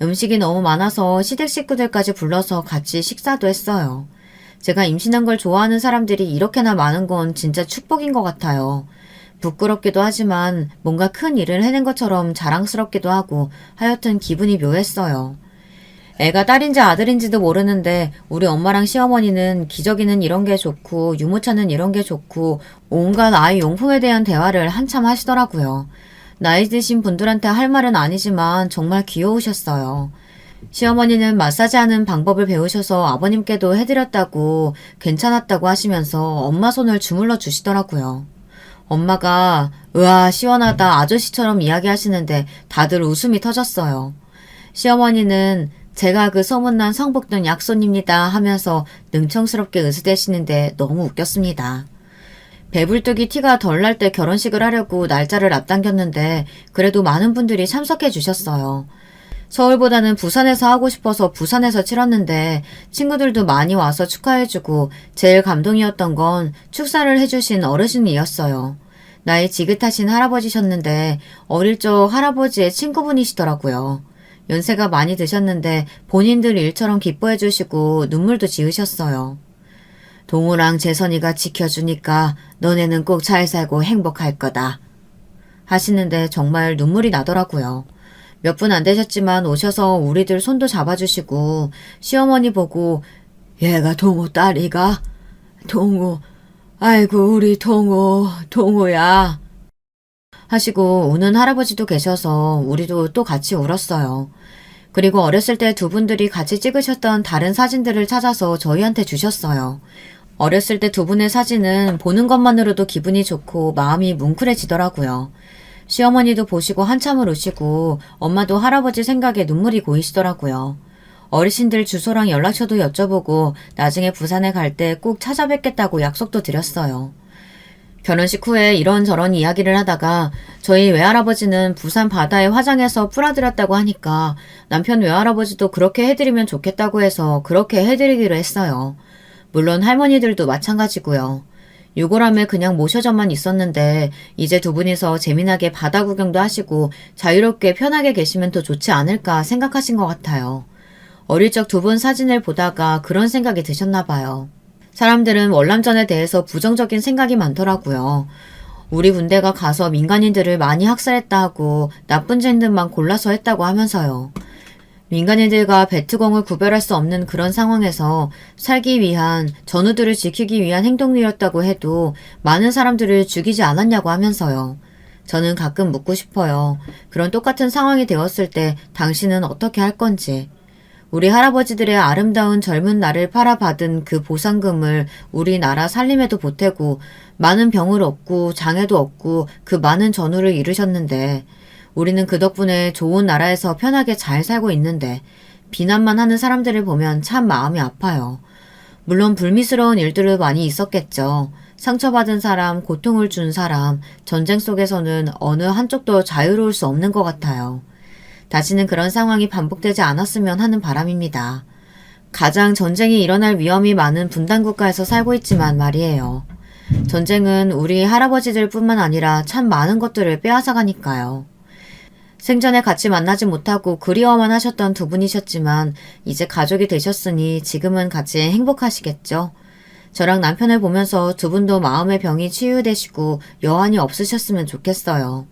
음식이 너무 많아서 시댁 식구들까지 불러서 같이 식사도 했어요. 제가 임신한 걸 좋아하는 사람들이 이렇게나 많은 건 진짜 축복인 것 같아요. 부끄럽기도 하지만 뭔가 큰 일을 해낸 것처럼 자랑스럽기도 하고 하여튼 기분이 묘했어요. 애가 딸인지 아들인지도 모르는데 우리 엄마랑 시어머니는 기저귀는 이런 게 좋고 유모차는 이런 게 좋고 온갖 아이 용품에 대한 대화를 한참 하시더라고요. 나이 드신 분들한테 할 말은 아니지만 정말 귀여우셨어요. 시어머니는 마사지하는 방법을 배우셔서 아버님께도 해드렸다고 괜찮았다고 하시면서 엄마 손을 주물러 주시더라고요. 엄마가 으아 시원하다 아저씨처럼 이야기하시는데 다들 웃음이 터졌어요. 시어머니는 제가 그 소문난 성북동 약손입니다 하면서 능청스럽게 으스대시는데 너무 웃겼습니다. 배불뚝이 티가 덜 날 때 결혼식을 하려고 날짜를 앞당겼는데 그래도 많은 분들이 참석해 주셨어요. 서울보다는 부산에서 하고 싶어서 부산에서 치렀는데 친구들도 많이 와서 축하해주고 제일 감동이었던 건 축사를 해주신 어르신이었어요. 나이 지긋하신 할아버지셨는데 어릴 적 할아버지의 친구분이시더라고요. 연세가 많이 드셨는데 본인들 일처럼 기뻐해 주시고 눈물도 지으셨어요. 동우랑 재선이가 지켜주니까 너네는 꼭 잘 살고 행복할 거다. 하시는데 정말 눈물이 나더라고요. 몇 분 안 되셨지만 오셔서 우리들 손도 잡아주시고 시어머니 보고 얘가 동우 딸이가? 동우, 아이고 우리 동우야. 하시고 우는 할아버지도 계셔서 우리도 또 같이 울었어요. 그리고 어렸을 때 두 분들이 같이 찍으셨던 다른 사진들을 찾아서 저희한테 주셨어요. 어렸을 때 두 분의 사진은 보는 것만으로도 기분이 좋고 마음이 뭉클해지더라고요. 시어머니도 보시고 한참을 우시고 엄마도 할아버지 생각에 눈물이 고이시더라고요. 어르신들 주소랑 연락처도 여쭤보고 나중에 부산에 갈 때 꼭 찾아뵙겠다고 약속도 드렸어요. 결혼식 후에 이런저런 이야기를 하다가 저희 외할아버지는 부산 바다에 화장해서 풀어드렸다고 하니까 남편 외할아버지도 그렇게 해드리면 좋겠다고 해서 그렇게 해드리기로 했어요. 물론 할머니들도 마찬가지고요. 유골함에 그냥 모셔져만 있었는데 이제 두 분이서 재미나게 바다 구경도 하시고 자유롭게 편하게 계시면 더 좋지 않을까 생각하신 것 같아요. 어릴 적 두 분 사진을 보다가 그런 생각이 드셨나 봐요. 사람들은 월남전에 대해서 부정적인 생각이 많더라고요. 우리 군대가 가서 민간인들을 많이 학살했다 하고 나쁜 짓들만 골라서 했다고 하면서요. 민간인들과 베트공을 구별할 수 없는 그런 상황에서 살기 위한, 전우들을 지키기 위한 행동이었다고 해도 많은 사람들을 죽이지 않았냐고 하면서요. 저는 가끔 묻고 싶어요. 그런 똑같은 상황이 되었을 때 당신은 어떻게 할 건지. 우리 할아버지들의 아름다운 젊은 날을 팔아받은 그 보상금을 우리나라 살림에도 보태고 많은 병을 얻고 장애도 얻고 그 많은 전우를 이루셨는데 우리는 그 덕분에 좋은 나라에서 편하게 잘 살고 있는데 비난만 하는 사람들을 보면 참 마음이 아파요. 물론 불미스러운 일들도 많이 있었겠죠. 상처받은 사람, 고통을 준 사람, 전쟁 속에서는 어느 한쪽도 자유로울 수 없는 것 같아요. 다시는 그런 상황이 반복되지 않았으면 하는 바람입니다. 가장 전쟁이 일어날 위험이 많은 분단국가에서 살고 있지만 말이에요. 전쟁은 우리 할아버지들 뿐만 아니라 참 많은 것들을 빼앗아가니까요. 생전에 같이 만나지 못하고 그리워만 하셨던 두 분이셨지만 이제 가족이 되셨으니 지금은 같이 행복하시겠죠? 저랑 남편을 보면서 두 분도 마음의 병이 치유되시고 여한이 없으셨으면 좋겠어요.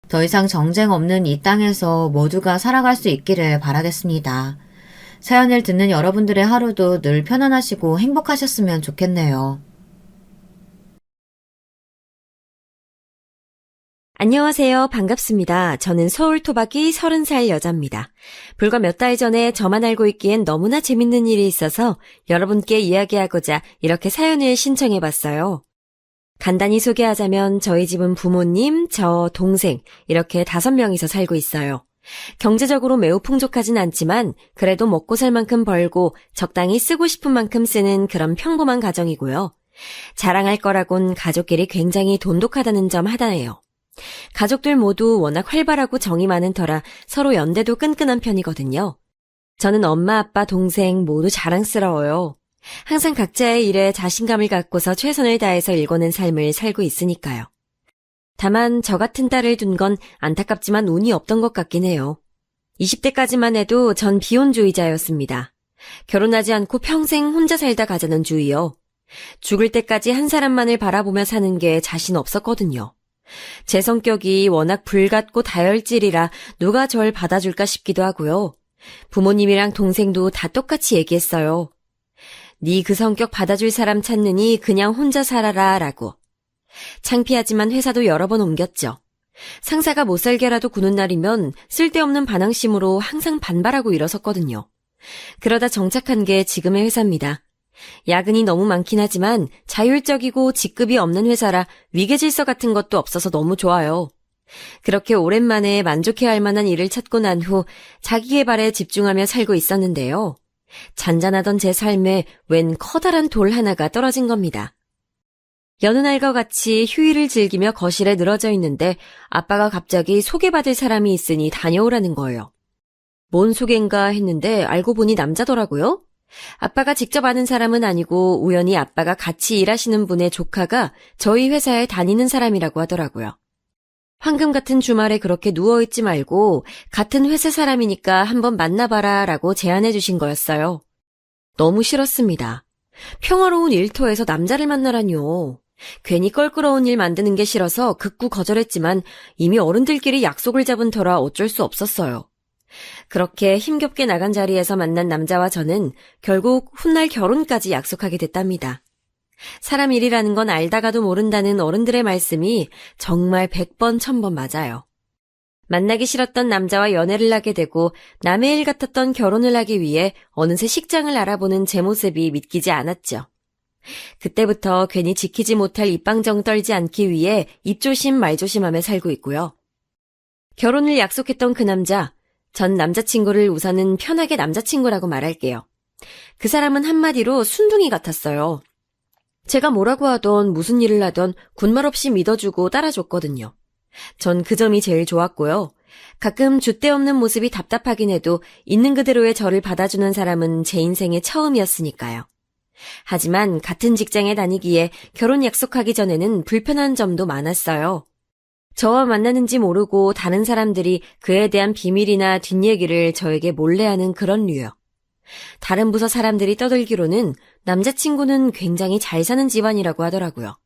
더 이상 정쟁 없는 이 땅에서 모두가 살아갈 수 있기를 바라겠습니다. 사연을 듣는 여러분들의 하루도 늘 편안하시고 행복하셨으면 좋겠네요. 안녕하세요. 반갑습니다. 저는 서울 토박이 30살 여자입니다. 불과 몇 달 전에 저만 알고 있기엔 너무나 재밌는 일이 있어서 여러분께 이야기하고자 이렇게 사연을 신청해봤어요. 간단히 소개하자면 저희 집은 부모님, 저, 동생 이렇게 5명이서 살고 있어요. 경제적으로 매우 풍족하진 않지만 그래도 먹고 살 만큼 벌고 적당히 쓰고 싶은 만큼 쓰는 그런 평범한 가정이고요. 자랑할 거라곤 가족끼리 굉장히 돈독하다는 점 하나예요. 가족들 모두 워낙 활발하고 정이 많은 터라 서로 연대도 끈끈한 편이거든요. 저는 엄마, 아빠, 동생 모두 자랑스러워요. 항상 각자의 일에 자신감을 갖고서 최선을 다해서 일궈낸 삶을 살고 있으니까요. 다만 저 같은 딸을 둔 건 안타깝지만 운이 없던 것 같긴 해요. 20대까지만 해도 전 비혼주의자였습니다. 결혼하지 않고 평생 혼자 살다 가자는 주의요. 죽을 때까지 한 사람만을 바라보며 사는 게 자신 없었거든요. 제 성격이 워낙 불같고 다혈질이라 누가 절 받아줄까 싶기도 하고요. 부모님이랑 동생도 다 똑같이 얘기했어요. 네 그 성격 받아줄 사람 찾느니 그냥 혼자 살아라 라고. 창피하지만 회사도 여러 번 옮겼죠. 상사가 못살게라도 구는 날이면 쓸데없는 반항심으로 항상 반발하고 일어섰거든요. 그러다 정착한 게 지금의 회사입니다. 야근이 너무 많긴 하지만 자율적이고 직급이 없는 회사라 위계질서 같은 것도 없어서 너무 좋아요. 그렇게 오랜만에 만족해야 할 만한 일을 찾고 난 후 자기계발에 집중하며 살고 있었는데요. 잔잔하던 제 삶에 웬 커다란 돌 하나가 떨어진 겁니다. 여느 날과 같이 휴일을 즐기며 거실에 늘어져 있는데 아빠가 갑자기 소개받을 사람이 있으니 다녀오라는 거예요. 뭔 소개인가 했는데 알고 보니 남자더라고요. 아빠가 직접 아는 사람은 아니고 우연히 아빠가 같이 일하시는 분의 조카가 저희 회사에 다니는 사람이라고 하더라고요. 황금 같은 주말에 그렇게 누워있지 말고 같은 회사 사람이니까 한번 만나봐라 라고 제안해 주신 거였어요. 너무 싫었습니다. 평화로운 일터에서 남자를 만나라뇨. 괜히 껄끄러운 일 만드는 게 싫어서 극구 거절했지만 이미 어른들끼리 약속을 잡은 터라 어쩔 수 없었어요. 그렇게 힘겹게 나간 자리에서 만난 남자와 저는 결국 훗날 결혼까지 약속하게 됐답니다. 사람 일이라는 건 알다가도 모른다는 어른들의 말씀이 정말 100번 1000번 맞아요. 만나기 싫었던 남자와 연애를 하게 되고 남의 일 같았던 결혼을 하기 위해 어느새 식장을 알아보는 제 모습이 믿기지 않았죠. 그때부터 괜히 지키지 못할 입방정 떨지 않기 위해 입조심 말조심하며 살고 있고요. 결혼을 약속했던 그 남자, 전 남자친구를 우선은 편하게 남자친구라고 말할게요. 그 사람은 한마디로 순둥이 같았어요. 제가 뭐라고 하던 무슨 일을 하던 군말 없이 믿어주고 따라줬거든요. 전 그 점이 제일 좋았고요. 가끔 줏대없는 모습이 답답하긴 해도 있는 그대로의 저를 받아주는 사람은 제 인생의 처음이었으니까요. 하지만 같은 직장에 다니기에 결혼 약속하기 전에는 불편한 점도 많았어요. 저와 만나는지 모르고 다른 사람들이 그에 대한 비밀이나 뒷얘기를 저에게 몰래 하는 그런 류요. 다른 부서 사람들이 떠들기로는 남자친구는 굉장히 잘 사는 집안이라고 하더라고요.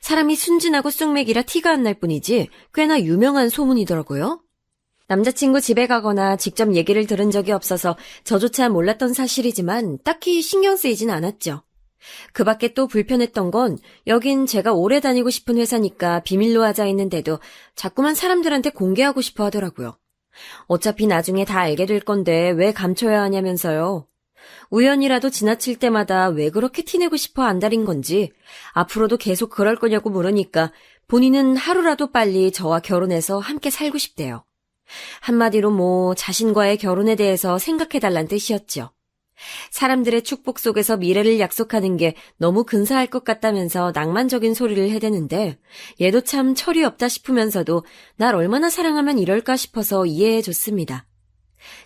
사람이 순진하고 쑥맥이라 티가 안 날 뿐이지 꽤나 유명한 소문이더라고요. 남자친구 집에 가거나 직접 얘기를 들은 적이 없어서 저조차 몰랐던 사실이지만 딱히 신경 쓰이진 않았죠. 그 밖에 또 불편했던 건 여긴 제가 오래 다니고 싶은 회사니까 비밀로 하자 했는데도 자꾸만 사람들한테 공개하고 싶어 하더라고요. 어차피 나중에 다 알게 될 건데 왜 감춰야 하냐면서요. 우연이라도 지나칠 때마다 왜 그렇게 티내고 싶어 안달인 건지 앞으로도 계속 그럴 거냐고 물으니까 본인은 하루라도 빨리 저와 결혼해서 함께 살고 싶대요. 한마디로 뭐 자신과의 결혼에 대해서 생각해달란 뜻이었죠. 사람들의 축복 속에서 미래를 약속하는 게 너무 근사할 것 같다면서 낭만적인 소리를 해대는데 얘도 참 철이 없다 싶으면서도 날 얼마나 사랑하면 이럴까 싶어서 이해해줬습니다.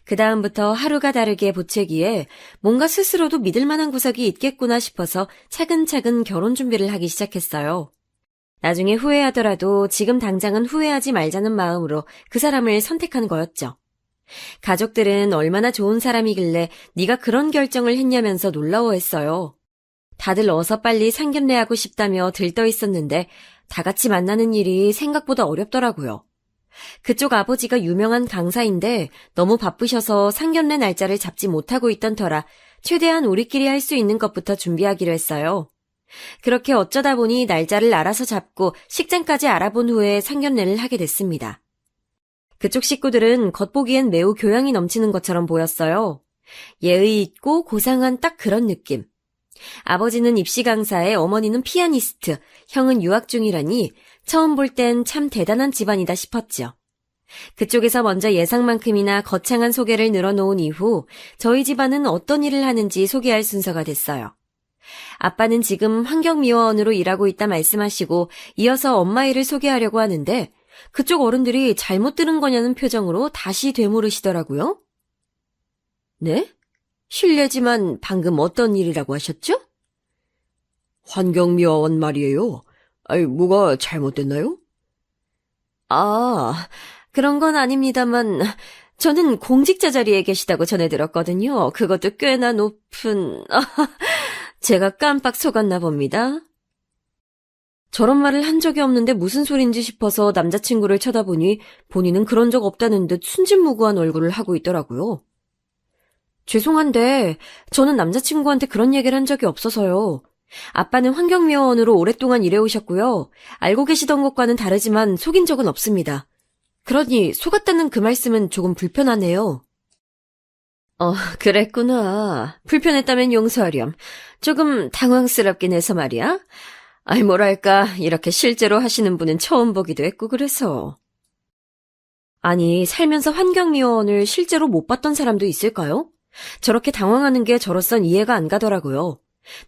그 다음부터 하루가 다르게 보채기에 뭔가 스스로도 믿을 만한 구석이 있겠구나 싶어서 차근차근 결혼 준비를 하기 시작했어요. 나중에 후회하더라도 지금 당장은 후회하지 말자는 마음으로 그 사람을 선택한 거였죠. 가족들은 얼마나 좋은 사람이길래 네가 그런 결정을 했냐면서 놀라워했어요. 다들 어서 빨리 상견례하고 싶다며 들떠 있었는데 다 같이 만나는 일이 생각보다 어렵더라고요. 그쪽 아버지가 유명한 강사인데 너무 바쁘셔서 상견례 날짜를 잡지 못하고 있던 터라 최대한 우리끼리 할 수 있는 것부터 준비하기로 했어요. 그렇게 어쩌다 보니 날짜를 알아서 잡고 식장까지 알아본 후에 상견례를 하게 됐습니다. 그쪽 식구들은 겉보기엔 매우 교양이 넘치는 것처럼 보였어요. 예의 있고 고상한 딱 그런 느낌. 아버지는 입시 강사에 어머니는 피아니스트, 형은 유학 중이라니 처음 볼 땐 참 대단한 집안이다 싶었죠. 그쪽에서 먼저 예상만큼이나 거창한 소개를 늘어놓은 이후 저희 집안은 어떤 일을 하는지 소개할 순서가 됐어요. 아빠는 지금 환경미화원으로 일하고 있다 말씀하시고 이어서 엄마 일을 소개하려고 하는데 그쪽 어른들이 잘못 들은 거냐는 표정으로 다시 되물으시더라고요. 네? 실례지만 방금 어떤 일이라고 하셨죠? 환경미화원 말이에요. 뭐가 잘못됐나요? 아, 그런 건 아닙니다만 저는 공직자 자리에 계시다고 전해 들었거든요. 그것도 꽤나 높은... 제가 깜빡 속았나 봅니다. 저런 말을 한 적이 없는데 무슨 소린지 싶어서 남자친구를 쳐다보니 본인은 그런 적 없다는 듯 순진무구한 얼굴을 하고 있더라고요. 죄송한데 저는 남자친구한테 그런 얘기를 한 적이 없어서요. 아빠는 환경미화원으로 오랫동안 일해오셨고요. 알고 계시던 것과는 다르지만 속인 적은 없습니다. 그러니 속았다는 그 말씀은 조금 불편하네요. 그랬구나. 불편했다면 용서하렴. 조금 당황스럽긴 해서 말이야. 뭐랄까, 이렇게 실제로 하시는 분은 처음 보기도 했고 그래서. 아니, 살면서 환경미화원을 실제로 못 봤던 사람도 있을까요? 저렇게 당황하는 게 저로선 이해가 안 가더라고요.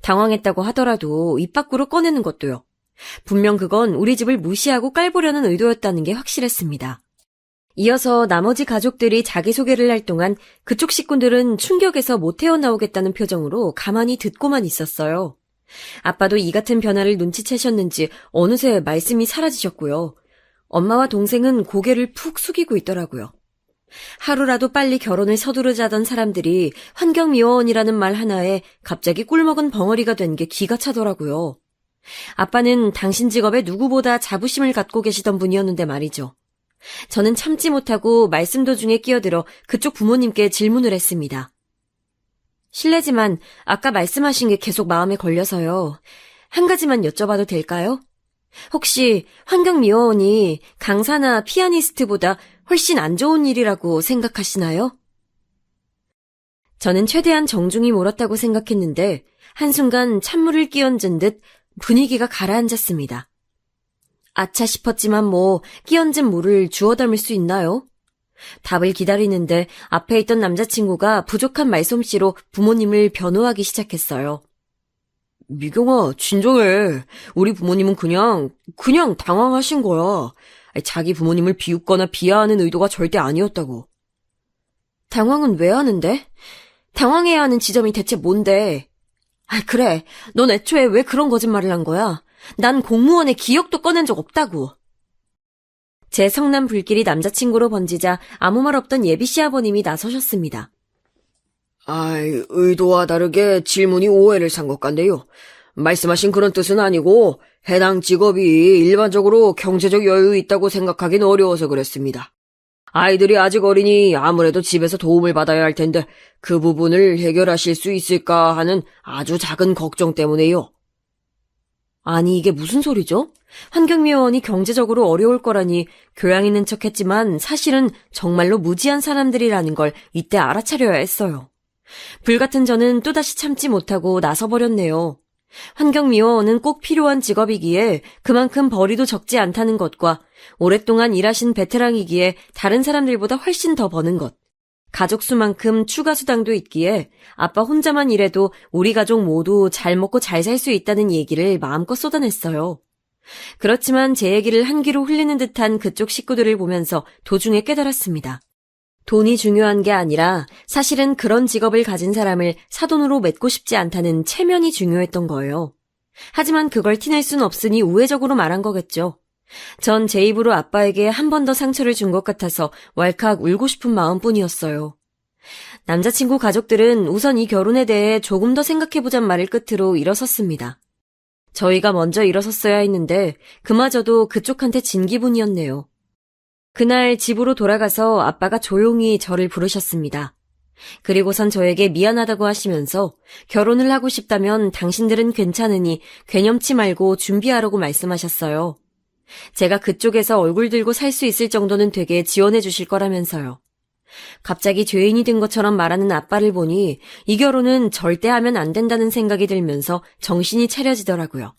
당황했다고 하더라도 입 밖으로 꺼내는 것도요. 분명 그건 우리 집을 무시하고 깔보려는 의도였다는 게 확실했습니다. 이어서 나머지 가족들이 자기소개를 할 동안 그쪽 식구들은 충격에서 못 헤어나오겠다는 표정으로 가만히 듣고만 있었어요. 아빠도 이 같은 변화를 눈치채셨는지 어느새 말씀이 사라지셨고요. 엄마와 동생은 고개를 푹 숙이고 있더라고요. 하루라도 빨리 결혼을 서두르자던 사람들이 환경미화원이라는 말 하나에 갑자기 꿀먹은 벙어리가 된 게 기가 차더라고요. 아빠는 당신 직업에 누구보다 자부심을 갖고 계시던 분이었는데 말이죠. 저는 참지 못하고 말씀 도중에 끼어들어 그쪽 부모님께 질문을 했습니다. 실례지만 아까 말씀하신 게 계속 마음에 걸려서요. 한 가지만 여쭤봐도 될까요? 혹시 환경미화원이 강사나 피아니스트보다 훨씬 안 좋은 일이라고 생각하시나요? 저는 최대한 정중히 물었다고 생각했는데 한순간 찬물을 끼얹은 듯 분위기가 가라앉았습니다. 아차 싶었지만 뭐 끼얹은 물을 주워 담을 수 있나요? 답을 기다리는데 앞에 있던 남자친구가 부족한 말솜씨로 부모님을 변호하기 시작했어요. 미경아, 진정해. 우리 부모님은 그냥 당황하신 거야. 자기 부모님을 비웃거나 비하하는 의도가 절대 아니었다고. 당황은 왜 하는데? 당황해야 하는 지점이 대체 뭔데? 그래. 넌 애초에 왜 그런 거짓말을 한 거야? 난 공무원의 기억도 꺼낸 적 없다고. 제 성남 불길이 남자친구로 번지자 아무 말 없던 예비 시아버님이 나서셨습니다. 의도와 다르게 질문이 오해를 산 것 같네요. 말씀하신 그런 뜻은 아니고 해당 직업이 일반적으로 경제적 여유 있다고 생각하긴 어려워서 그랬습니다. 아이들이 아직 어리니 아무래도 집에서 도움을 받아야 할 텐데 그 부분을 해결하실 수 있을까 하는 아주 작은 걱정 때문에요. 아니 이게 무슨 소리죠? 환경미 의원이 경제적으로 어려울 거라니 교양 있는 척했지만 사실은 정말로 무지한 사람들이라는 걸 이때 알아차려야 했어요. 불같은 저는 또다시 참지 못하고 나서버렸네요. 환경미화원은 꼭 필요한 직업이기에 그만큼 벌이도 적지 않다는 것과 오랫동안 일하신 베테랑이기에 다른 사람들보다 훨씬 더 버는 것. 가족 수만큼 추가 수당도 있기에 아빠 혼자만 일해도 우리 가족 모두 잘 먹고 잘 살 수 있다는 얘기를 마음껏 쏟아냈어요. 그렇지만 제 얘기를 한 귀로 흘리는 듯한 그쪽 식구들을 보면서 도중에 깨달았습니다. 돈이 중요한 게 아니라 사실은 그런 직업을 가진 사람을 사돈으로 맺고 싶지 않다는 체면이 중요했던 거예요. 하지만 그걸 티낼 순 없으니 우회적으로 말한 거겠죠. 전 제 입으로 아빠에게 한 번 더 상처를 준 것 같아서 왈칵 울고 싶은 마음뿐이었어요. 남자친구 가족들은 우선 이 결혼에 대해 조금 더 생각해보잔 말을 끝으로 일어섰습니다. 저희가 먼저 일어섰어야 했는데 그마저도 그쪽한테 진 기분이었네요. 그날 집으로 돌아가서 아빠가 조용히 저를 부르셨습니다. 그리고선 저에게 미안하다고 하시면서 결혼을 하고 싶다면 당신들은 괜찮으니 괴념치 말고 준비하라고 말씀하셨어요. 제가 그쪽에서 얼굴 들고 살 수 있을 정도는 되게 지원해 주실 거라면서요. 갑자기 죄인이 된 것처럼 말하는 아빠를 보니 이 결혼은 절대 하면 안 된다는 생각이 들면서 정신이 차려지더라고요.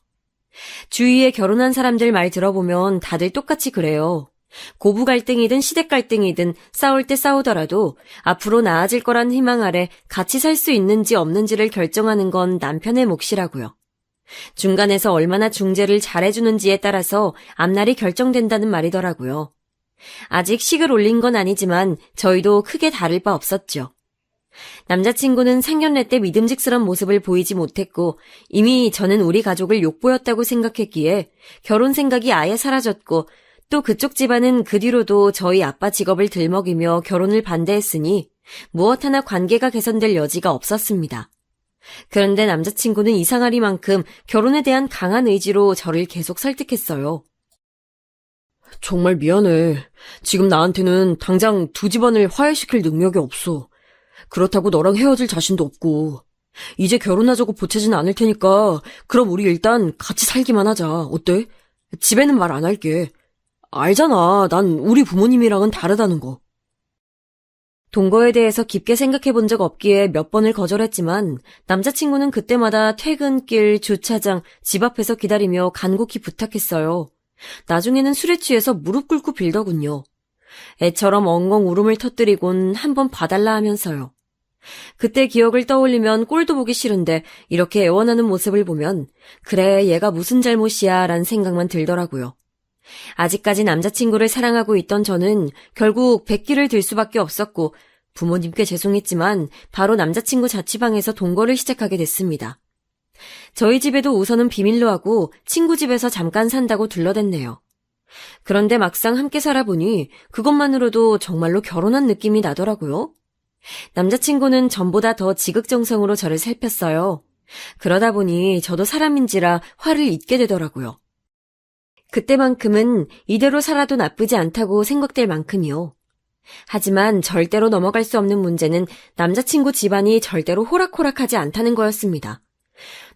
주위에 결혼한 사람들 말 들어보면 다들 똑같이 그래요. 고부 갈등이든 시댁 갈등이든 싸울 때 싸우더라도 앞으로 나아질 거란 희망 아래 같이 살 수 있는지 없는지를 결정하는 건 남편의 몫이라고요. 중간에서 얼마나 중재를 잘해주는지에 따라서 앞날이 결정된다는 말이더라고요. 아직 식을 올린 건 아니지만 저희도 크게 다를 바 없었죠. 남자친구는 상견례 때 믿음직스런 모습을 보이지 못했고 이미 저는 우리 가족을 욕보였다고 생각했기에 결혼 생각이 아예 사라졌고 또 그쪽 집안은 그 뒤로도 저희 아빠 직업을 들먹이며 결혼을 반대했으니 무엇 하나 관계가 개선될 여지가 없었습니다. 그런데 남자친구는 이상하리만큼 결혼에 대한 강한 의지로 저를 계속 설득했어요. 정말 미안해. 지금 나한테는 당장 두 집안을 화해시킬 능력이 없어. 그렇다고 너랑 헤어질 자신도 없고. 이제 결혼하자고 보채진 않을 테니까 그럼 우리 일단 같이 살기만 하자. 어때? 집에는 말 안 할게. 알잖아. 난 우리 부모님이랑은 다르다는 거. 동거에 대해서 깊게 생각해 본 적 없기에 몇 번을 거절했지만 남자친구는 그때마다 퇴근길, 주차장, 집 앞에서 기다리며 간곡히 부탁했어요. 나중에는 술에 취해서 무릎 꿇고 빌더군요. 애처럼 엉엉 울음을 터뜨리곤 한번 봐달라 하면서요. 그때 기억을 떠올리면 꼴도 보기 싫은데 이렇게 애원하는 모습을 보면 그래 얘가 무슨 잘못이야 라는 생각만 들더라고요. 아직까지 남자친구를 사랑하고 있던 저는 결국 백기를 들 수밖에 없었고 부모님께 죄송했지만 바로 남자친구 자취방에서 동거를 시작하게 됐습니다. 저희 집에도 우선은 비밀로 하고 친구 집에서 잠깐 산다고 둘러댔네요. 그런데 막상 함께 살아보니 그것만으로도 정말로 결혼한 느낌이 나더라고요. 남자친구는 전보다 더 지극정성으로 저를 살폈어요. 그러다 보니 저도 사람인지라 화를 잇게 되더라고요. 그때만큼은 이대로 살아도 나쁘지 않다고 생각될 만큼이요. 하지만 절대로 넘어갈 수 없는 문제는 남자친구 집안이 절대로 호락호락하지 않다는 거였습니다.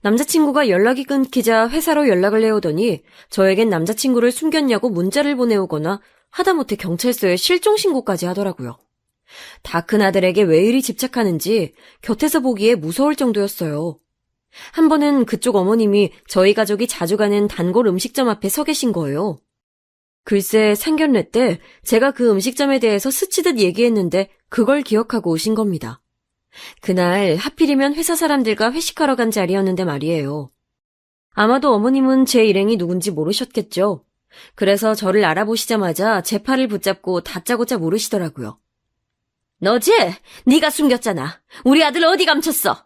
남자친구가 연락이 끊기자 회사로 연락을 해오더니 저에겐 남자친구를 숨겼냐고 문자를 보내오거나 하다못해 경찰서에 실종신고까지 하더라고요. 다 큰 아들에게 왜 이리 집착하는지 곁에서 보기에 무서울 정도였어요. 한 번은 그쪽 어머님이 저희 가족이 자주 가는 단골 음식점 앞에 서 계신 거예요. 글쎄 상견례 때 제가 그 음식점에 대해서 스치듯 얘기했는데 그걸 기억하고 오신 겁니다. 그날 하필이면 회사 사람들과 회식하러 간 자리였는데 말이에요. 아마도 어머님은 제 일행이 누군지 모르셨겠죠. 그래서 저를 알아보시자마자 제 팔을 붙잡고 다짜고짜 물으시더라고요. 너지? 네가 숨겼잖아. 우리 아들 어디 감췄어?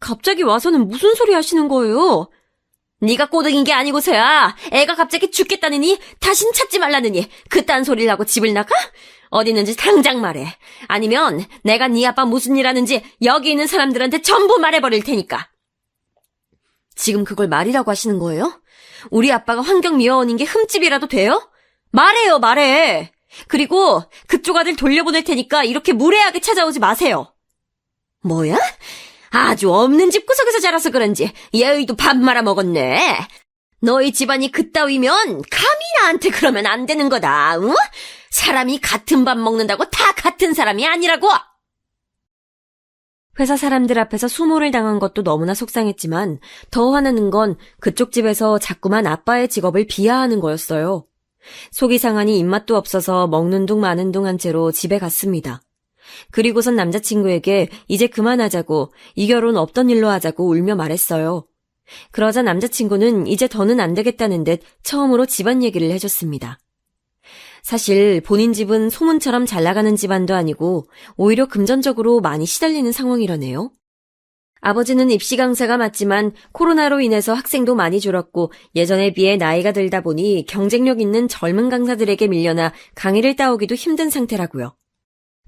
갑자기 와서는 무슨 소리 하시는 거예요? 네가 꼬등인 게 아니고서야 애가 갑자기 죽겠다느니 다신 찾지 말라느니 그딴 소리를 하고 집을 나가? 어디 있는지 당장 말해. 아니면 내가 네 아빠 무슨 일 하는지 여기 있는 사람들한테 전부 말해버릴 테니까. 지금 그걸 말이라고 하시는 거예요? 우리 아빠가 환경미화원인 게 흠집이라도 돼요? 말해요, 말해. 그리고 그쪽 아들 돌려보낼 테니까 이렇게 무례하게 찾아오지 마세요. 뭐야? 아주 없는 집 구석에서 자라서 그런지 얘의도 밥 말아먹었네. 너희 집안이 그따위면 감히 나한테 그러면 안 되는 거다. 응? 사람이 같은 밥 먹는다고 다 같은 사람이 아니라고. 회사 사람들 앞에서 수모를 당한 것도 너무나 속상했지만 더 화나는 건 그쪽 집에서 자꾸만 아빠의 직업을 비하하는 거였어요. 속이 상하니 입맛도 없어서 먹는 둥 마는 둥 한 채로 집에 갔습니다. 그리고선 남자친구에게 이제 그만하자고, 이 결혼 없던 일로 하자고 울며 말했어요. 그러자 남자친구는 이제 더는 안 되겠다는 듯 처음으로 집안 얘기를 해줬습니다. 사실 본인 집은 소문처럼 잘 나가는 집안도 아니고 오히려 금전적으로 많이 시달리는 상황이라네요. 아버지는 입시 강사가 맞지만 코로나로 인해서 학생도 많이 줄었고 예전에 비해 나이가 들다 보니 경쟁력 있는 젊은 강사들에게 밀려나 강의를 따오기도 힘든 상태라고요.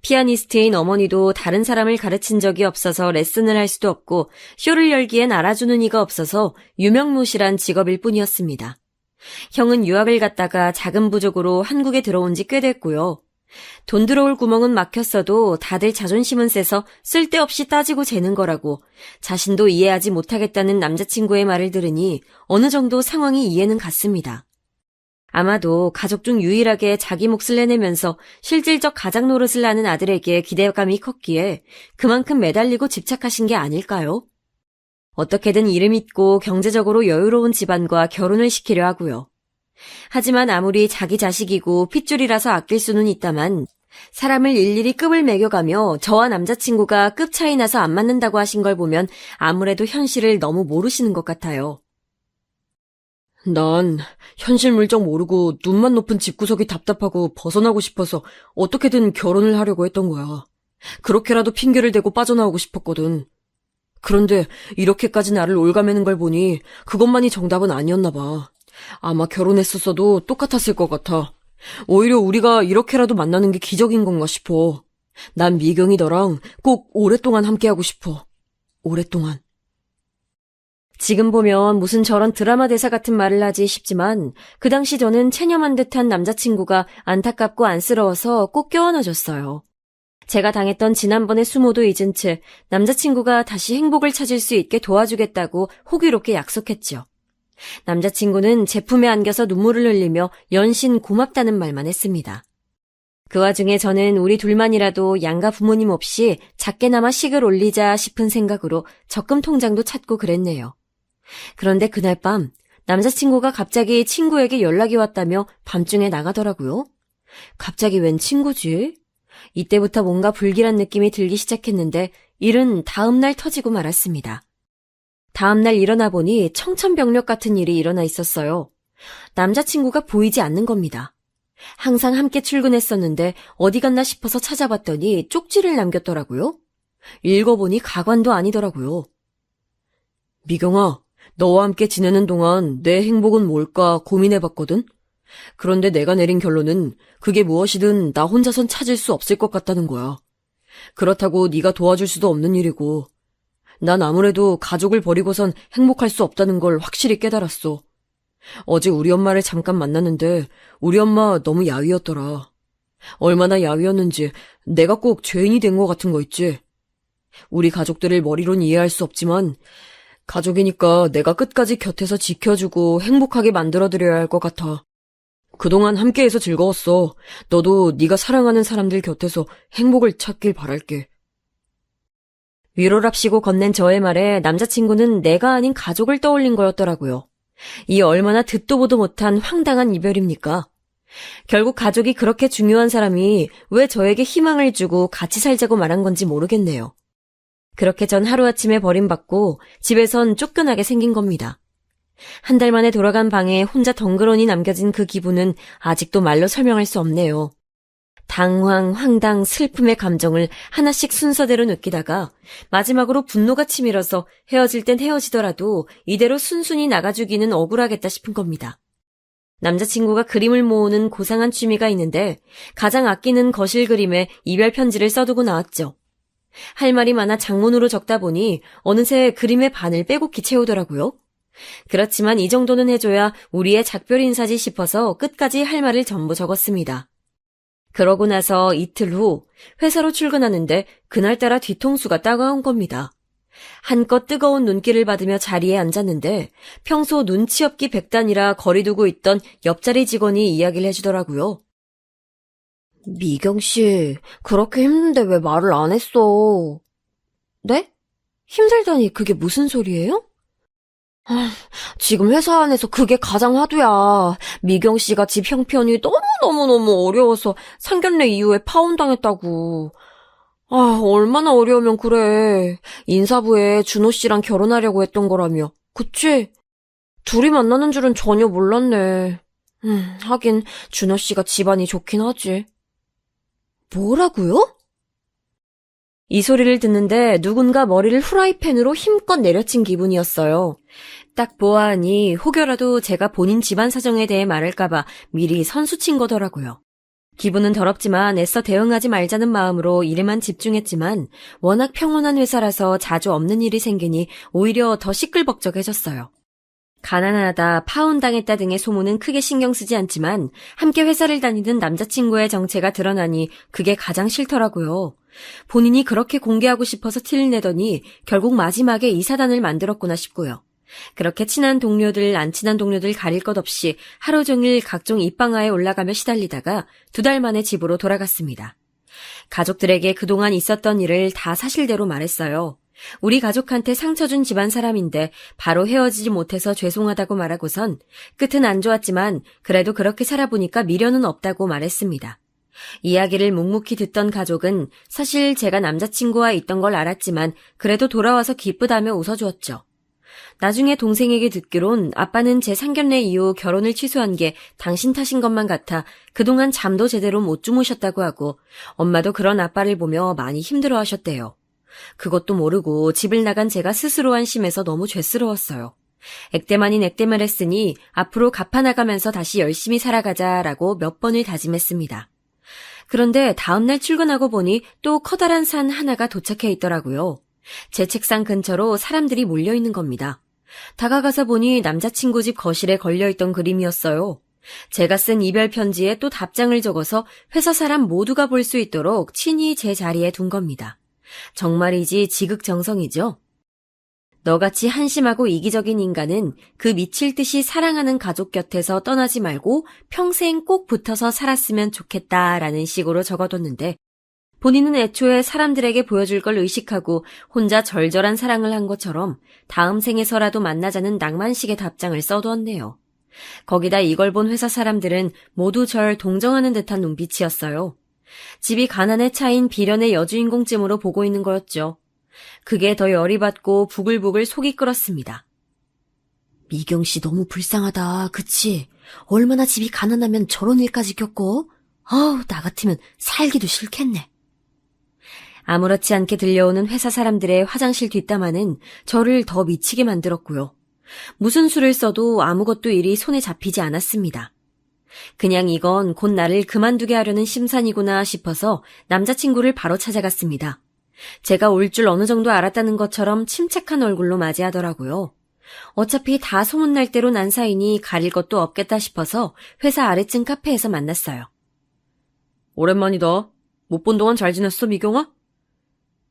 피아니스트인 어머니도 다른 사람을 가르친 적이 없어서 레슨을 할 수도 없고 쇼를 열기엔 알아주는 이가 없어서 유명무실한 직업일 뿐이었습니다. 형은 유학을 갔다가 자금 부족으로 한국에 들어온 지 꽤 됐고요. 돈 들어올 구멍은 막혔어도 다들 자존심은 세서 쓸데없이 따지고 재는 거라고 자신도 이해하지 못하겠다는 남자친구의 말을 들으니 어느 정도 상황이 이해는 갔습니다. 아마도 가족 중 유일하게 자기 몫을 내내면서 실질적 가장 노릇을 하는 아들에게 기대감이 컸기에 그만큼 매달리고 집착하신 게 아닐까요? 어떻게든 이름 있고 경제적으로 여유로운 집안과 결혼을 시키려 하고요. 하지만 아무리 자기 자식이고 핏줄이라서 아낄 수는 있다만 사람을 일일이 급을 매겨가며 저와 남자친구가 급 차이 나서 안 맞는다고 하신 걸 보면 아무래도 현실을 너무 모르시는 것 같아요. 난 현실 물정 모르고 눈만 높은 집구석이 답답하고 벗어나고 싶어서 어떻게든 결혼을 하려고 했던 거야. 그렇게라도 핑계를 대고 빠져나오고 싶었거든. 그런데 이렇게까지 나를 올가매는 걸 보니 그것만이 정답은 아니었나 봐. 아마 결혼했었어도 똑같았을 것 같아. 오히려 우리가 이렇게라도 만나는 게 기적인 건가 싶어. 난 미경이 너랑 꼭 오랫동안 함께하고 싶어. 오랫동안. 지금 보면 무슨 저런 드라마 대사 같은 말을 하지 싶지만 그 당시 저는 체념한 듯한 남자친구가 안타깝고 안쓰러워서 꼭 껴안아줬어요. 제가 당했던 지난번의 수모도 잊은 채 남자친구가 다시 행복을 찾을 수 있게 도와주겠다고 호기롭게 약속했죠. 남자친구는 제 품에 안겨서 눈물을 흘리며 연신 고맙다는 말만 했습니다. 그 와중에 저는 우리 둘만이라도 양가 부모님 없이 작게나마 식을 올리자 싶은 생각으로 적금 통장도 찾고 그랬네요. 그런데 그날 밤 남자친구가 갑자기 친구에게 연락이 왔다며 밤중에 나가더라고요. 갑자기 웬 친구지? 이때부터 뭔가 불길한 느낌이 들기 시작했는데 일은 다음날 터지고 말았습니다. 다음날 일어나 보니 청천벽력 같은 일이 일어나 있었어요. 남자친구가 보이지 않는 겁니다. 항상 함께 출근했었는데 어디 갔나 싶어서 찾아봤더니 쪽지를 남겼더라고요. 읽어보니 가관도 아니더라고요. 미경아, 너와 함께 지내는 동안 내 행복은 뭘까 고민해봤거든? 그런데 내가 내린 결론은 그게 무엇이든 나 혼자선 찾을 수 없을 것 같다는 거야. 그렇다고 네가 도와줄 수도 없는 일이고 난 아무래도 가족을 버리고선 행복할 수 없다는 걸 확실히 깨달았어. 어제 우리 엄마를 잠깐 만났는데 우리 엄마 너무 야위였더라. 얼마나 야위였는지 내가 꼭 죄인이 된 것 같은 거 있지. 우리 가족들을 머리론 이해할 수 없지만 가족이니까 내가 끝까지 곁에서 지켜주고 행복하게 만들어드려야 할 것 같아. 그동안 함께해서 즐거웠어. 너도 네가 사랑하는 사람들 곁에서 행복을 찾길 바랄게. 위로랍시고 건넨 저의 말에 남자친구는 내가 아닌 가족을 떠올린 거였더라고요. 이 얼마나 듣도 보도 못한 황당한 이별입니까? 결국 가족이 그렇게 중요한 사람이 왜 저에게 희망을 주고 같이 살자고 말한 건지 모르겠네요. 그렇게 전 하루아침에 버림받고 집에선 쫓겨나게 생긴 겁니다. 한 달 만에 돌아간 방에 혼자 덩그러니 남겨진 그 기분은 아직도 말로 설명할 수 없네요. 당황, 황당, 슬픔의 감정을 하나씩 순서대로 느끼다가 마지막으로 분노가 치밀어서 헤어질 땐 헤어지더라도 이대로 순순히 나가주기는 억울하겠다 싶은 겁니다. 남자친구가 그림을 모으는 고상한 취미가 있는데 가장 아끼는 거실 그림에 이별 편지를 써두고 나왔죠. 할 말이 많아 장문으로 적다 보니 어느새 그림의 반을 빼곡히 채우더라고요. 그렇지만 이 정도는 해줘야 우리의 작별 인사지 싶어서 끝까지 할 말을 전부 적었습니다. 그러고 나서 이틀 후 회사로 출근하는데 그날따라 뒤통수가 따가운 겁니다. 한껏 뜨거운 눈길을 받으며 자리에 앉았는데 평소 눈치 없기 백단이라 거리두고 있던 옆자리 직원이 이야기를 해주더라고요. 미경 씨, 그렇게 힘든데 왜 말을 안 했어? 네? 힘들다니 그게 무슨 소리예요? 지금 회사 안에서 그게 가장 화두야. 미경 씨가 집 형편이 너무너무너무 어려워서 상견례 이후에 파혼당했다고. 얼마나 어려우면 그래. 인사부에 준호 씨랑 결혼하려고 했던 거라며. 그치? 둘이 만나는 줄은 전혀 몰랐네. 하긴 준호 씨가 집안이 좋긴 하지. 뭐라고요? 이 소리를 듣는데 누군가 머리를 후라이팬으로 힘껏 내려친 기분이었어요. 딱 보아하니 혹여라도 제가 본인 집안 사정에 대해 말할까봐 미리 선수친 거더라고요. 기분은 더럽지만 애써 대응하지 말자는 마음으로 일에만 집중했지만 워낙 평온한 회사라서 자주 없는 일이 생기니 오히려 더 시끌벅적해졌어요. 가난하다, 파혼당했다 등의 소문은 크게 신경 쓰지 않지만 함께 회사를 다니던 남자친구의 정체가 드러나니 그게 가장 싫더라고요. 본인이 그렇게 공개하고 싶어서 티를 내더니 결국 마지막에 이 사단을 만들었구나 싶고요. 그렇게 친한 동료들, 안 친한 동료들 가릴 것 없이 하루 종일 각종 입방아에 올라가며 시달리다가 2달 만에 집으로 돌아갔습니다. 가족들에게 그동안 있었던 일을 다 사실대로 말했어요. 우리 가족한테 상처 준 집안 사람인데 바로 헤어지지 못해서 죄송하다고 말하고선 끝은 안 좋았지만 그래도 그렇게 살아보니까 미련은 없다고 말했습니다. 이야기를 묵묵히 듣던 가족은 사실 제가 남자친구와 있던 걸 알았지만 그래도 돌아와서 기쁘다며 웃어주었죠. 나중에 동생에게 듣기론 아빠는 제 상견례 이후 결혼을 취소한 게 당신 탓인 것만 같아 그동안 잠도 제대로 못 주무셨다고 하고 엄마도 그런 아빠를 보며 많이 힘들어하셨대요. 그것도 모르고 집을 나간 제가 스스로 한심해서 너무 죄스러웠어요. 액땜 아닌 액땜을 했으니 앞으로 갚아나가면서 다시 열심히 살아가자라고 몇 번을 다짐했습니다. 그런데 다음날 출근하고 보니 또 커다란 산 하나가 도착해 있더라고요. 제 책상 근처로 사람들이 몰려있는 겁니다. 다가가서 보니 남자친구 집 거실에 걸려있던 그림이었어요. 제가 쓴 이별 편지에 또 답장을 적어서 회사 사람 모두가 볼 수 있도록 친히 제 자리에 둔 겁니다. 정말이지 지극정성이죠. 너같이 한심하고 이기적인 인간은 그 미칠 듯이 사랑하는 가족 곁에서 떠나지 말고 평생 꼭 붙어서 살았으면 좋겠다라는 식으로 적어뒀는데 본인은 애초에 사람들에게 보여줄 걸 의식하고 혼자 절절한 사랑을 한 것처럼 다음 생에서라도 만나자는 낭만식의 답장을 써두었네요. 거기다 이걸 본 회사 사람들은 모두 절 동정하는 듯한 눈빛이었어요. 집이 가난에 차인 비련의 여주인공쯤으로 보고 있는 거였죠. 그게 더 열이 받고 부글부글 속이 끓었습니다. 미경 씨 너무 불쌍하다. 그치? 얼마나 집이 가난하면 저런 일까지 겪고? 나 같으면 살기도 싫겠네. 아무렇지 않게 들려오는 회사 사람들의 화장실 뒷담화는 저를 더 미치게 만들었고요. 무슨 수를 써도 아무것도 일이 손에 잡히지 않았습니다. 그냥 이건 곧 나를 그만두게 하려는 심산이구나 싶어서 남자친구를 바로 찾아갔습니다. 제가 올 줄 어느 정도 알았다는 것처럼 침착한 얼굴로 맞이하더라고요. 어차피 다 소문날 대로 난 사이니 가릴 것도 없겠다 싶어서 회사 아래층 카페에서 만났어요. 오랜만이다. 못 본 동안 잘 지냈어, 미경아?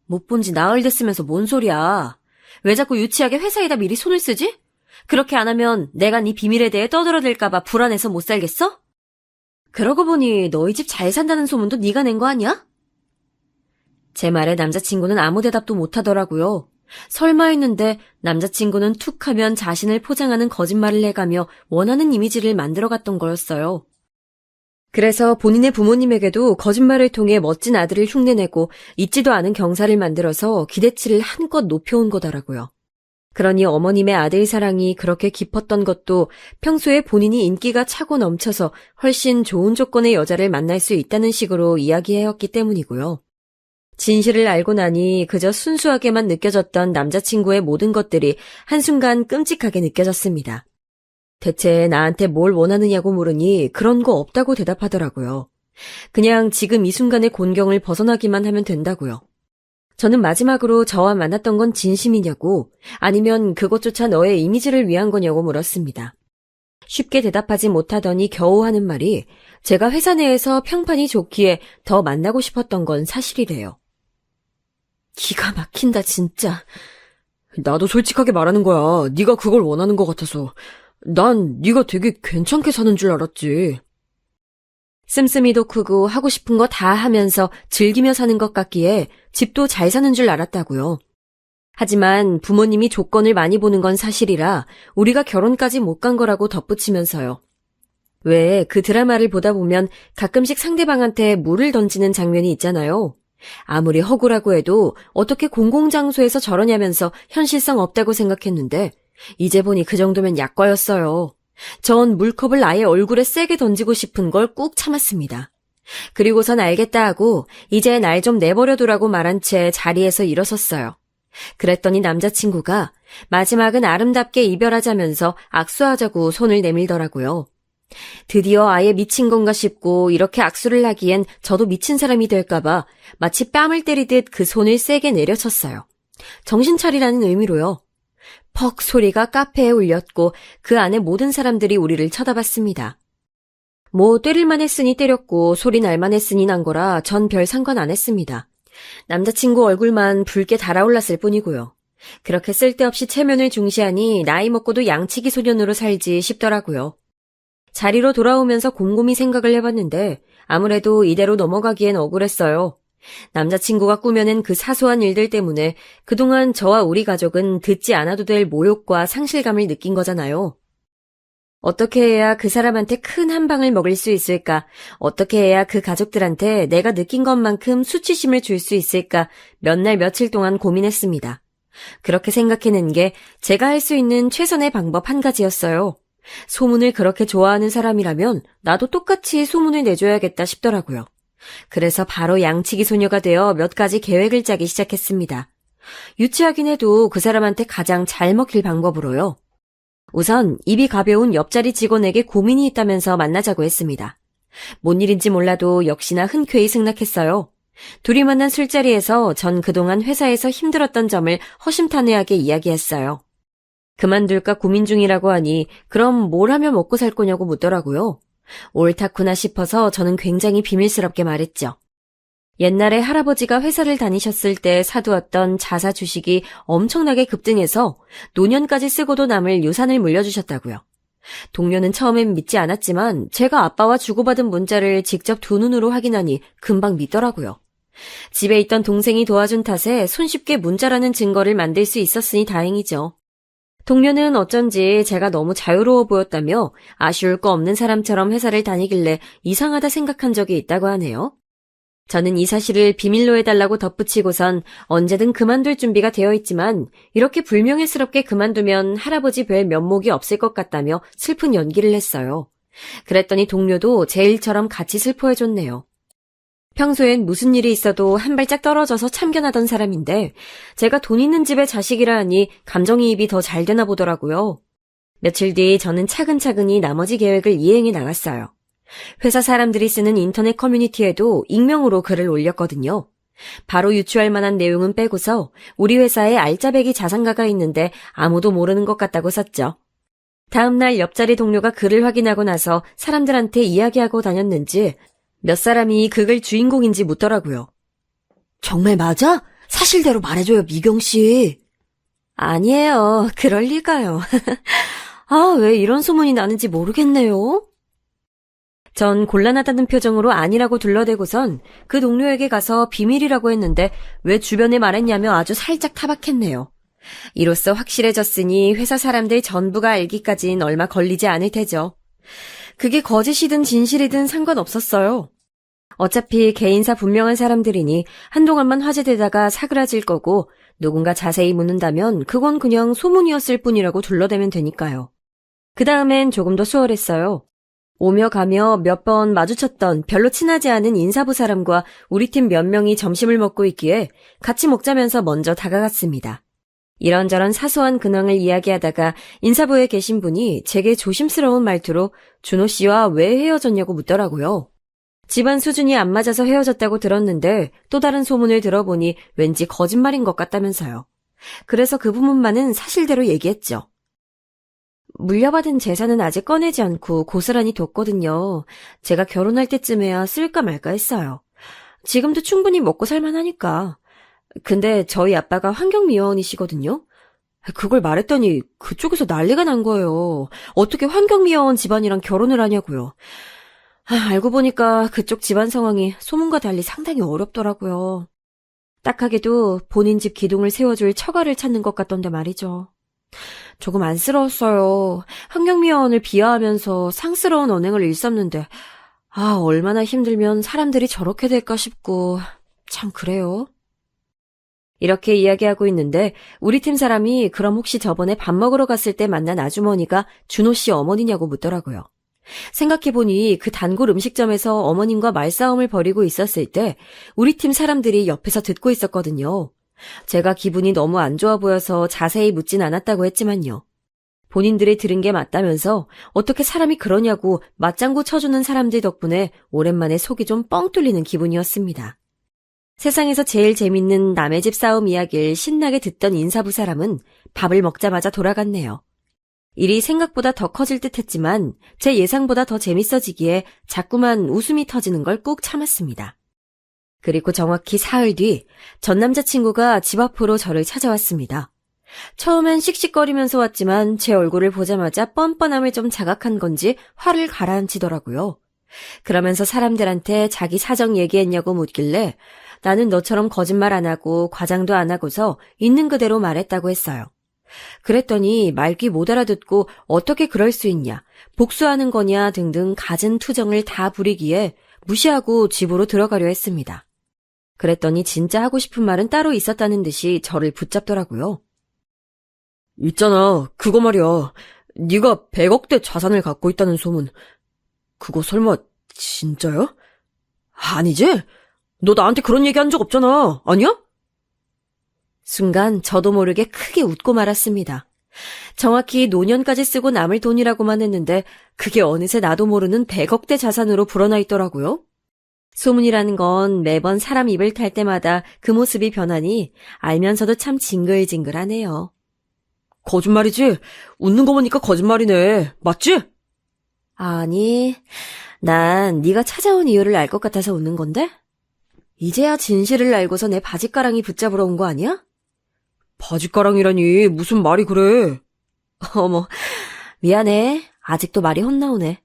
못 본 지 나흘 됐으면서 뭔 소리야. 왜 자꾸 유치하게 회사에다 미리 손을 쓰지? 그렇게 안 하면 내가 네 비밀에 대해 떠들어댈까봐 불안해서 못 살겠어? 그러고 보니 너희 집 잘 산다는 소문도 네가 낸 거 아니야? 제 말에 남자친구는 아무 대답도 못하더라고요. 설마 했는데 남자친구는 툭 하면 자신을 포장하는 거짓말을 해가며 원하는 이미지를 만들어갔던 거였어요. 그래서 본인의 부모님에게도 거짓말을 통해 멋진 아들을 흉내내고 잊지도 않은 경사를 만들어서 기대치를 한껏 높여온 거더라고요. 그러니 어머님의 아들 사랑이 그렇게 깊었던 것도 평소에 본인이 인기가 차고 넘쳐서 훨씬 좋은 조건의 여자를 만날 수 있다는 식으로 이야기해왔기 때문이고요. 진실을 알고 나니 그저 순수하게만 느껴졌던 남자친구의 모든 것들이 한순간 끔찍하게 느껴졌습니다. 대체 나한테 뭘 원하느냐고 물으니 그런 거 없다고 대답하더라고요. 그냥 지금 이 순간의 곤경을 벗어나기만 하면 된다고요. 저는 마지막으로 저와 만났던 건 진심이냐고 아니면 그것조차 너의 이미지를 위한 거냐고 물었습니다. 쉽게 대답하지 못하더니 겨우 하는 말이 제가 회사 내에서 평판이 좋기에 더 만나고 싶었던 건 사실이래요. 기가 막힌다 진짜. 나도 솔직하게 말하는 거야. 네가 그걸 원하는 것 같아서. 난 네가 되게 괜찮게 사는 줄 알았지. 씀씀이도 크고 하고 싶은 거 다 하면서 즐기며 사는 것 같기에 집도 잘 사는 줄 알았다고요. 하지만 부모님이 조건을 많이 보는 건 사실이라 우리가 결혼까지 못 간 거라고 덧붙이면서요. 왜 그 드라마를 보다 보면 가끔씩 상대방한테 물을 던지는 장면이 있잖아요. 아무리 허구라고 해도 어떻게 공공장소에서 저러냐면서 현실성 없다고 생각했는데 이제 보니 그 정도면 약과였어요. 전 물컵을 아예 얼굴에 세게 던지고 싶은 걸 꾹 참았습니다. 그리고선 알겠다 하고 이제 날 좀 내버려두라고 말한 채 자리에서 일어섰어요. 그랬더니 남자친구가 마지막은 아름답게 이별하자면서 악수하자고 손을 내밀더라고요. 드디어 아예 미친 건가 싶고 이렇게 악수를 하기엔 저도 미친 사람이 될까봐 마치 뺨을 때리듯 그 손을 세게 내려쳤어요. 정신 차리라는 의미로요. 퍽 소리가 카페에 울렸고 그 안에 모든 사람들이 우리를 쳐다봤습니다. 뭐 때릴만 했으니 때렸고 소리 날만 했으니 난 거라 전 별 상관 안 했습니다. 남자친구 얼굴만 붉게 달아올랐을 뿐이고요. 그렇게 쓸데없이 체면을 중시하니 나이 먹고도 양치기 소년으로 살지 싶더라고요. 자리로 돌아오면서 곰곰이 생각을 해봤는데 아무래도 이대로 넘어가기엔 억울했어요. 남자친구가 꾸며낸 그 사소한 일들 때문에 그동안 저와 우리 가족은 듣지 않아도 될 모욕과 상실감을 느낀 거잖아요. 어떻게 해야 그 사람한테 큰 한 방을 먹일 수 있을까? 어떻게 해야 그 가족들한테 내가 느낀 것만큼 수치심을 줄 수 있을까? 몇 날 며칠 동안 고민했습니다. 그렇게 생각해낸 게 제가 할 수 있는 최선의 방법 한 가지였어요. 소문을 그렇게 좋아하는 사람이라면 나도 똑같이 소문을 내줘야겠다 싶더라고요. 그래서 바로 양치기 소녀가 되어 몇 가지 계획을 짜기 시작했습니다. 유치하긴 해도 그 사람한테 가장 잘 먹힐 방법으로요. 우선 입이 가벼운 옆자리 직원에게 고민이 있다면서 만나자고 했습니다. 뭔 일인지 몰라도 역시나 흔쾌히 승낙했어요. 둘이 만난 술자리에서 전 그동안 회사에서 힘들었던 점을 허심탄회하게 이야기했어요. 그만둘까 고민 중이라고 하니 그럼 뭘 하면 먹고 살 거냐고 묻더라고요. 옳다구나 싶어서 저는 굉장히 비밀스럽게 말했죠. 옛날에 할아버지가 회사를 다니셨을 때 사두었던 자사 주식이 엄청나게 급등해서 노년까지 쓰고도 남을 유산을 물려주셨다고요. 동료는 처음엔 믿지 않았지만 제가 아빠와 주고받은 문자를 직접 두 눈으로 확인하니 금방 믿더라고요. 집에 있던 동생이 도와준 탓에 손쉽게 문자라는 증거를 만들 수 있었으니 다행이죠. 동료는 어쩐지 제가 너무 자유로워 보였다며 아쉬울 거 없는 사람처럼 회사를 다니길래 이상하다 생각한 적이 있다고 하네요. 저는 이 사실을 비밀로 해달라고 덧붙이고선 언제든 그만둘 준비가 되어 있지만 이렇게 불명예스럽게 그만두면 할아버지 뵐 면목이 없을 것 같다며 슬픈 연기를 했어요. 그랬더니 동료도 제 일처럼 같이 슬퍼해줬네요. 평소엔 무슨 일이 있어도 한 발짝 떨어져서 참견하던 사람인데 제가 돈 있는 집의 자식이라 하니 감정이입이 더 잘 되나 보더라고요. 며칠 뒤 저는 차근차근히 나머지 계획을 이행해 나갔어요. 회사 사람들이 쓰는 인터넷 커뮤니티에도 익명으로 글을 올렸거든요. 바로 유추할 만한 내용은 빼고서 우리 회사에 알짜배기 자산가가 있는데 아무도 모르는 것 같다고 썼죠. 다음날 옆자리 동료가 글을 확인하고 나서 사람들한테 이야기하고 다녔는지 몇 사람이 그 글 주인공인지 묻더라고요. 정말 맞아? 사실대로 말해줘요, 미경씨. 아니에요. 그럴 리가요. 아, 왜 이런 소문이 나는지 모르겠네요. 전 곤란하다는 표정으로 아니라고 둘러대고선 그 동료에게 가서 비밀이라고 했는데 왜 주변에 말했냐며 아주 살짝 타박했네요. 이로써 확실해졌으니 회사 사람들 전부가 알기까진 얼마 걸리지 않을 테죠. 그게 거짓이든 진실이든 상관없었어요. 어차피 개인사 분명한 사람들이니 한동안만 화제되다가 사그라질 거고 누군가 자세히 묻는다면 그건 그냥 소문이었을 뿐이라고 둘러대면 되니까요. 그 다음엔 조금 더 수월했어요. 오며 가며 몇 번 마주쳤던 별로 친하지 않은 인사부 사람과 우리 팀 몇 명이 점심을 먹고 있기에 같이 먹자면서 먼저 다가갔습니다. 이런저런 사소한 근황을 이야기하다가 인사부에 계신 분이 제게 조심스러운 말투로 준호 씨와 왜 헤어졌냐고 묻더라고요. 집안 수준이 안 맞아서 헤어졌다고 들었는데 또 다른 소문을 들어보니 왠지 거짓말인 것 같다면서요. 그래서 그 부분만은 사실대로 얘기했죠. 물려받은 재산은 아직 꺼내지 않고 고스란히 뒀거든요. 제가 결혼할 때쯤에야 쓸까 말까 했어요. 지금도 충분히 먹고 살만하니까. 근데 저희 아빠가 환경미화원이시거든요. 그걸 말했더니 그쪽에서 난리가 난 거예요. 어떻게 환경미화원 집안이랑 결혼을 하냐고요. 알고 보니까 그쪽 집안 상황이 소문과 달리 상당히 어렵더라고요. 딱하게도 본인 집 기둥을 세워줄 처가를 찾는 것 같던데 말이죠. 조금 안쓰러웠어요. 환경미화원을 비하하면서 상스러운 언행을 일삼는데 얼마나 힘들면 사람들이 저렇게 될까 싶고 참 그래요. 이렇게 이야기하고 있는데 우리 팀 사람이 그럼 혹시 저번에 밥 먹으러 갔을 때 만난 아주머니가 준호 씨 어머니냐고 묻더라고요. 생각해보니 그 단골 음식점에서 어머님과 말싸움을 벌이고 있었을 때 우리 팀 사람들이 옆에서 듣고 있었거든요. 제가 기분이 너무 안 좋아 보여서 자세히 묻진 않았다고 했지만요. 본인들이 들은 게 맞다면서 어떻게 사람이 그러냐고 맞장구 쳐주는 사람들 덕분에 오랜만에 속이 좀 뻥 뚫리는 기분이었습니다. 세상에서 제일 재밌는 남의 집 싸움 이야기를 신나게 듣던 인사부 사람은 밥을 먹자마자 돌아갔네요. 일이 생각보다 더 커질 듯 했지만 제 예상보다 더 재밌어지기에 자꾸만 웃음이 터지는 걸 꾹 참았습니다. 그리고 정확히 사흘 뒤 전 남자친구가 집 앞으로 저를 찾아왔습니다. 처음엔 씩씩거리면서 왔지만 제 얼굴을 보자마자 뻔뻔함을 좀 자각한 건지 화를 가라앉히더라고요. 그러면서 사람들한테 자기 사정 얘기했냐고 묻길래 나는 너처럼 거짓말 안 하고 과장도 안 하고서 있는 그대로 말했다고 했어요. 그랬더니 말귀 못 알아듣고 어떻게 그럴 수 있냐, 복수하는 거냐 등등 갖은 투정을 다 부리기에 무시하고 집으로 들어가려 했습니다. 그랬더니 진짜 하고 싶은 말은 따로 있었다는 듯이 저를 붙잡더라고요. 있잖아, 그거 말이야. 네가 100억대 자산을 갖고 있다는 소문. 그거 설마 진짜야? 아니지? 너 나한테 그런 얘기 한 적 없잖아. 아니야? 순간 저도 모르게 크게 웃고 말았습니다. 정확히 노년까지 쓰고 남을 돈이라고만 했는데 그게 어느새 나도 모르는 100억대 자산으로 불어나 있더라고요. 소문이라는 건 매번 사람 입을 탈 때마다 그 모습이 변하니 알면서도 참 징글징글하네요. 거짓말이지? 웃는 거 보니까 거짓말이네. 맞지? 아니, 난 네가 찾아온 이유를 알 것 같아서 웃는 건데? 이제야 진실을 알고서 내 바짓가랑이 붙잡으러 온 거 아니야? 바짓가랑이라니 무슨 말이 그래. 어머, 미안해. 아직도 말이 헛나오네.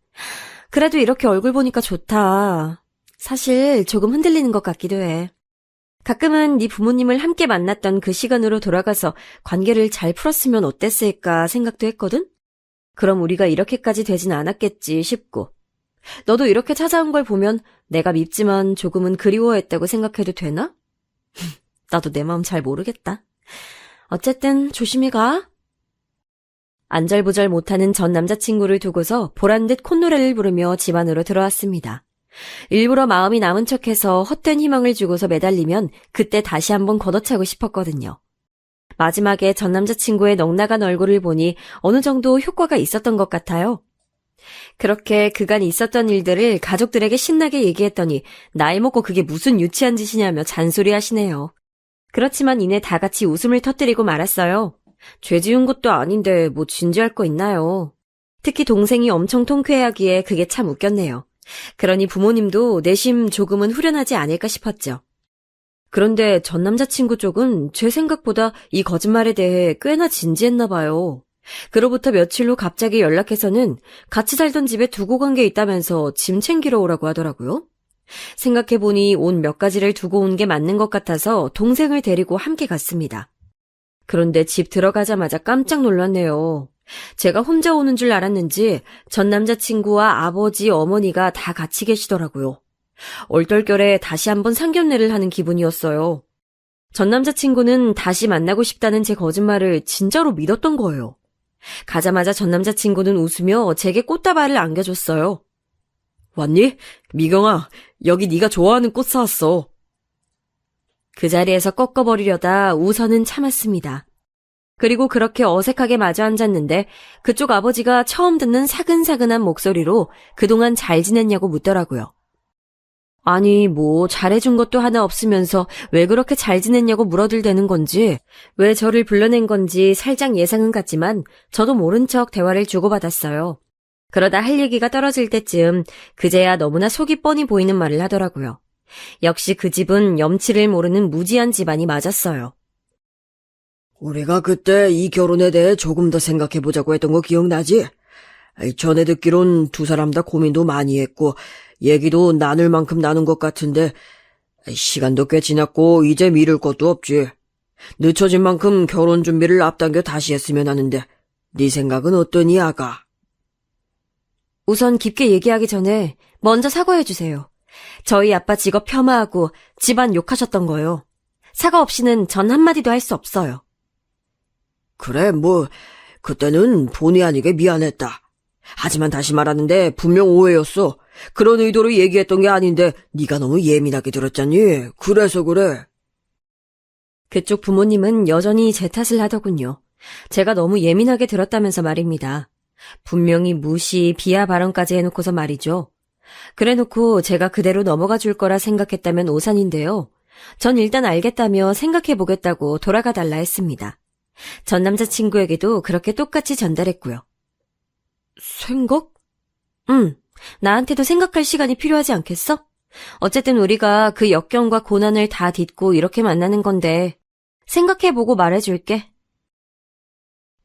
그래도 이렇게 얼굴 보니까 좋다. 사실 조금 흔들리는 것 같기도 해. 가끔은 네 부모님을 함께 만났던 그 시간으로 돌아가서 관계를 잘 풀었으면 어땠을까 생각도 했거든? 그럼 우리가 이렇게까지 되진 않았겠지 싶고. 너도 이렇게 찾아온 걸 보면 내가 밉지만 조금은 그리워했다고 생각해도 되나? 나도 내 마음 잘 모르겠다. 어쨌든 조심히 가. 안절부절 못하는 전 남자친구를 두고서 보란듯 콧노래를 부르며 집 안으로 들어왔습니다. 일부러 마음이 남은 척해서 헛된 희망을 주고서 매달리면 그때 다시 한번 걷어차고 싶었거든요. 마지막에 전 남자친구의 넉나간 얼굴을 보니 어느 정도 효과가 있었던 것 같아요. 그렇게 그간 있었던 일들을 가족들에게 신나게 얘기했더니 나이 먹고 그게 무슨 유치한 짓이냐며 잔소리하시네요. 그렇지만 이내 다 같이 웃음을 터뜨리고 말았어요. 죄 지은 것도 아닌데 뭐 진지할 거 있나요. 특히 동생이 엄청 통쾌해하기에 그게 참 웃겼네요. 그러니 부모님도 내심 조금은 후련하지 않을까 싶었죠. 그런데 전 남자친구 쪽은 제 생각보다 이 거짓말에 대해 꽤나 진지했나 봐요. 그로부터 며칠 후 갑자기 연락해서는 같이 살던 집에 두고 간 게 있다면서 짐 챙기러 오라고 하더라고요. 생각해보니 옷 몇 가지를 두고 온 게 맞는 것 같아서 동생을 데리고 함께 갔습니다. 그런데 집 들어가자마자 깜짝 놀랐네요. 제가 혼자 오는 줄 알았는지 전 남자친구와 아버지, 어머니가 다 같이 계시더라고요. 얼떨결에 다시 한번 상견례를 하는 기분이었어요. 전 남자친구는 다시 만나고 싶다는 제 거짓말을 진짜로 믿었던 거예요. 가자마자 전 남자친구는 웃으며 제게 꽃다발을 안겨줬어요. 왔니? 미경아, 여기 네가 좋아하는 꽃 사왔어. 그 자리에서 꺾어버리려다 우선은 참았습니다. 그리고 그렇게 어색하게 마주 앉았는데 그쪽 아버지가 처음 듣는 사근사근한 목소리로 그동안 잘 지냈냐고 묻더라고요. 아니, 뭐 잘해준 것도 하나 없으면서 왜 그렇게 잘 지냈냐고 물어들대는 건지, 왜 저를 불러낸 건지 살짝 예상은 갔지만 저도 모른 척 대화를 주고받았어요. 그러다 할 얘기가 떨어질 때쯤 그제야 너무나 속이 뻔히 보이는 말을 하더라고요. 역시 그 집은 염치를 모르는 무지한 집안이 맞았어요. 우리가 그때 이 결혼에 대해 조금 더 생각해보자고 했던 거 기억나지? 전에 듣기론 두 사람 다 고민도 많이 했고 얘기도 나눌 만큼 나눈 것 같은데 시간도 꽤 지났고 이제 미룰 것도 없지. 늦춰진 만큼 결혼 준비를 앞당겨 다시 했으면 하는데 네 생각은 어떠니, 아가? 우선 깊게 얘기하기 전에 먼저 사과해주세요. 저희 아빠 직업 폄하하고 집안 욕하셨던 거요. 사과 없이는 전 한마디도 할 수 없어요. 그래, 뭐 그때는 본의 아니게 미안했다. 하지만 다시 말하는데 분명 오해였어. 그런 의도로 얘기했던 게 아닌데 네가 너무 예민하게 들었잖니. 그래서 그래. 그쪽 부모님은 여전히 제 탓을 하더군요. 제가 너무 예민하게 들었다면서 말입니다. 분명히 무시, 비하 발언까지 해놓고서 말이죠. 그래놓고 제가 그대로 넘어가 줄 거라 생각했다면 오산인데요. 전 일단 알겠다며 생각해보겠다고 돌아가 달라 했습니다. 전 남자친구에게도 그렇게 똑같이 전달했고요. 생각? 나한테도 생각할 시간이 필요하지 않겠어? 어쨌든 우리가 그 역경과 고난을 다 딛고 이렇게 만나는 건데 생각해보고 말해줄게.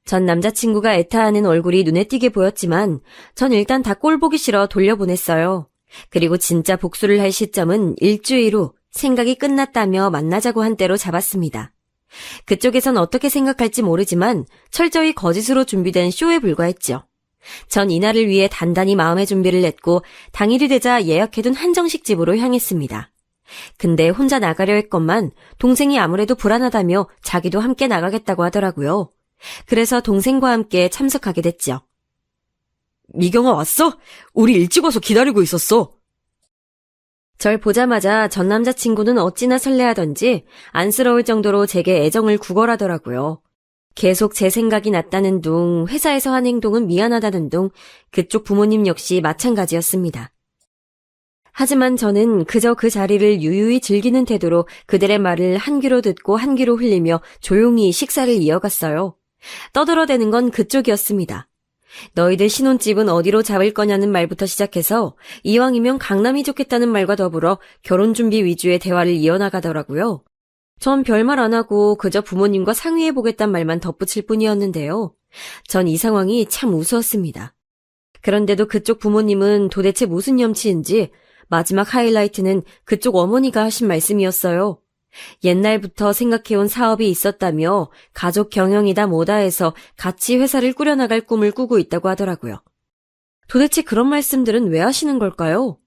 전 남자친구가 애타하는 얼굴이 눈에 띄게 보였지만 전 일단 다 꼴보기 싫어 돌려보냈어요. 그리고 진짜 복수를 할 시점은 일주일 후 생각이 끝났다며 만나자고 한 때로 잡았습니다. 그쪽에선 어떻게 생각할지 모르지만 철저히 거짓으로 준비된 쇼에 불과했죠. 전 이날을 위해 단단히 마음의 준비를 했고 당일이 되자 예약해둔 한정식 집으로 향했습니다. 근데 혼자 나가려 했건만 동생이 아무래도 불안하다며 자기도 함께 나가겠다고 하더라고요. 그래서 동생과 함께 참석하게 됐죠. 미경아 왔어? 우리 일찍 와서 기다리고 있었어. 절 보자마자 전 남자친구는 어찌나 설레하던지 안쓰러울 정도로 제게 애정을 구걸하더라고요. 계속 제 생각이 났다는 둥, 회사에서 한 행동은 미안하다는 둥, 그쪽 부모님 역시 마찬가지였습니다. 하지만 저는 그저 그 자리를 유유히 즐기는 태도로 그들의 말을 한 귀로 듣고 한 귀로 흘리며 조용히 식사를 이어갔어요. 떠들어대는 건 그쪽이었습니다. 너희들 신혼집은 어디로 잡을 거냐는 말부터 시작해서 이왕이면 강남이 좋겠다는 말과 더불어 결혼 준비 위주의 대화를 이어나가더라고요. 전 별말 안 하고 그저 부모님과 상의해보겠단 말만 덧붙일 뿐이었는데요. 전 이 상황이 참 우스웠습니다. 그런데도 그쪽 부모님은 도대체 무슨 염치인지 마지막 하이라이트는 그쪽 어머니가 하신 말씀이었어요. 옛날부터 생각해온 사업이 있었다며 가족 경영이다 뭐다 해서 같이 회사를 꾸려나갈 꿈을 꾸고 있다고 하더라고요. 도대체 그런 말씀들은 왜 하시는 걸까요?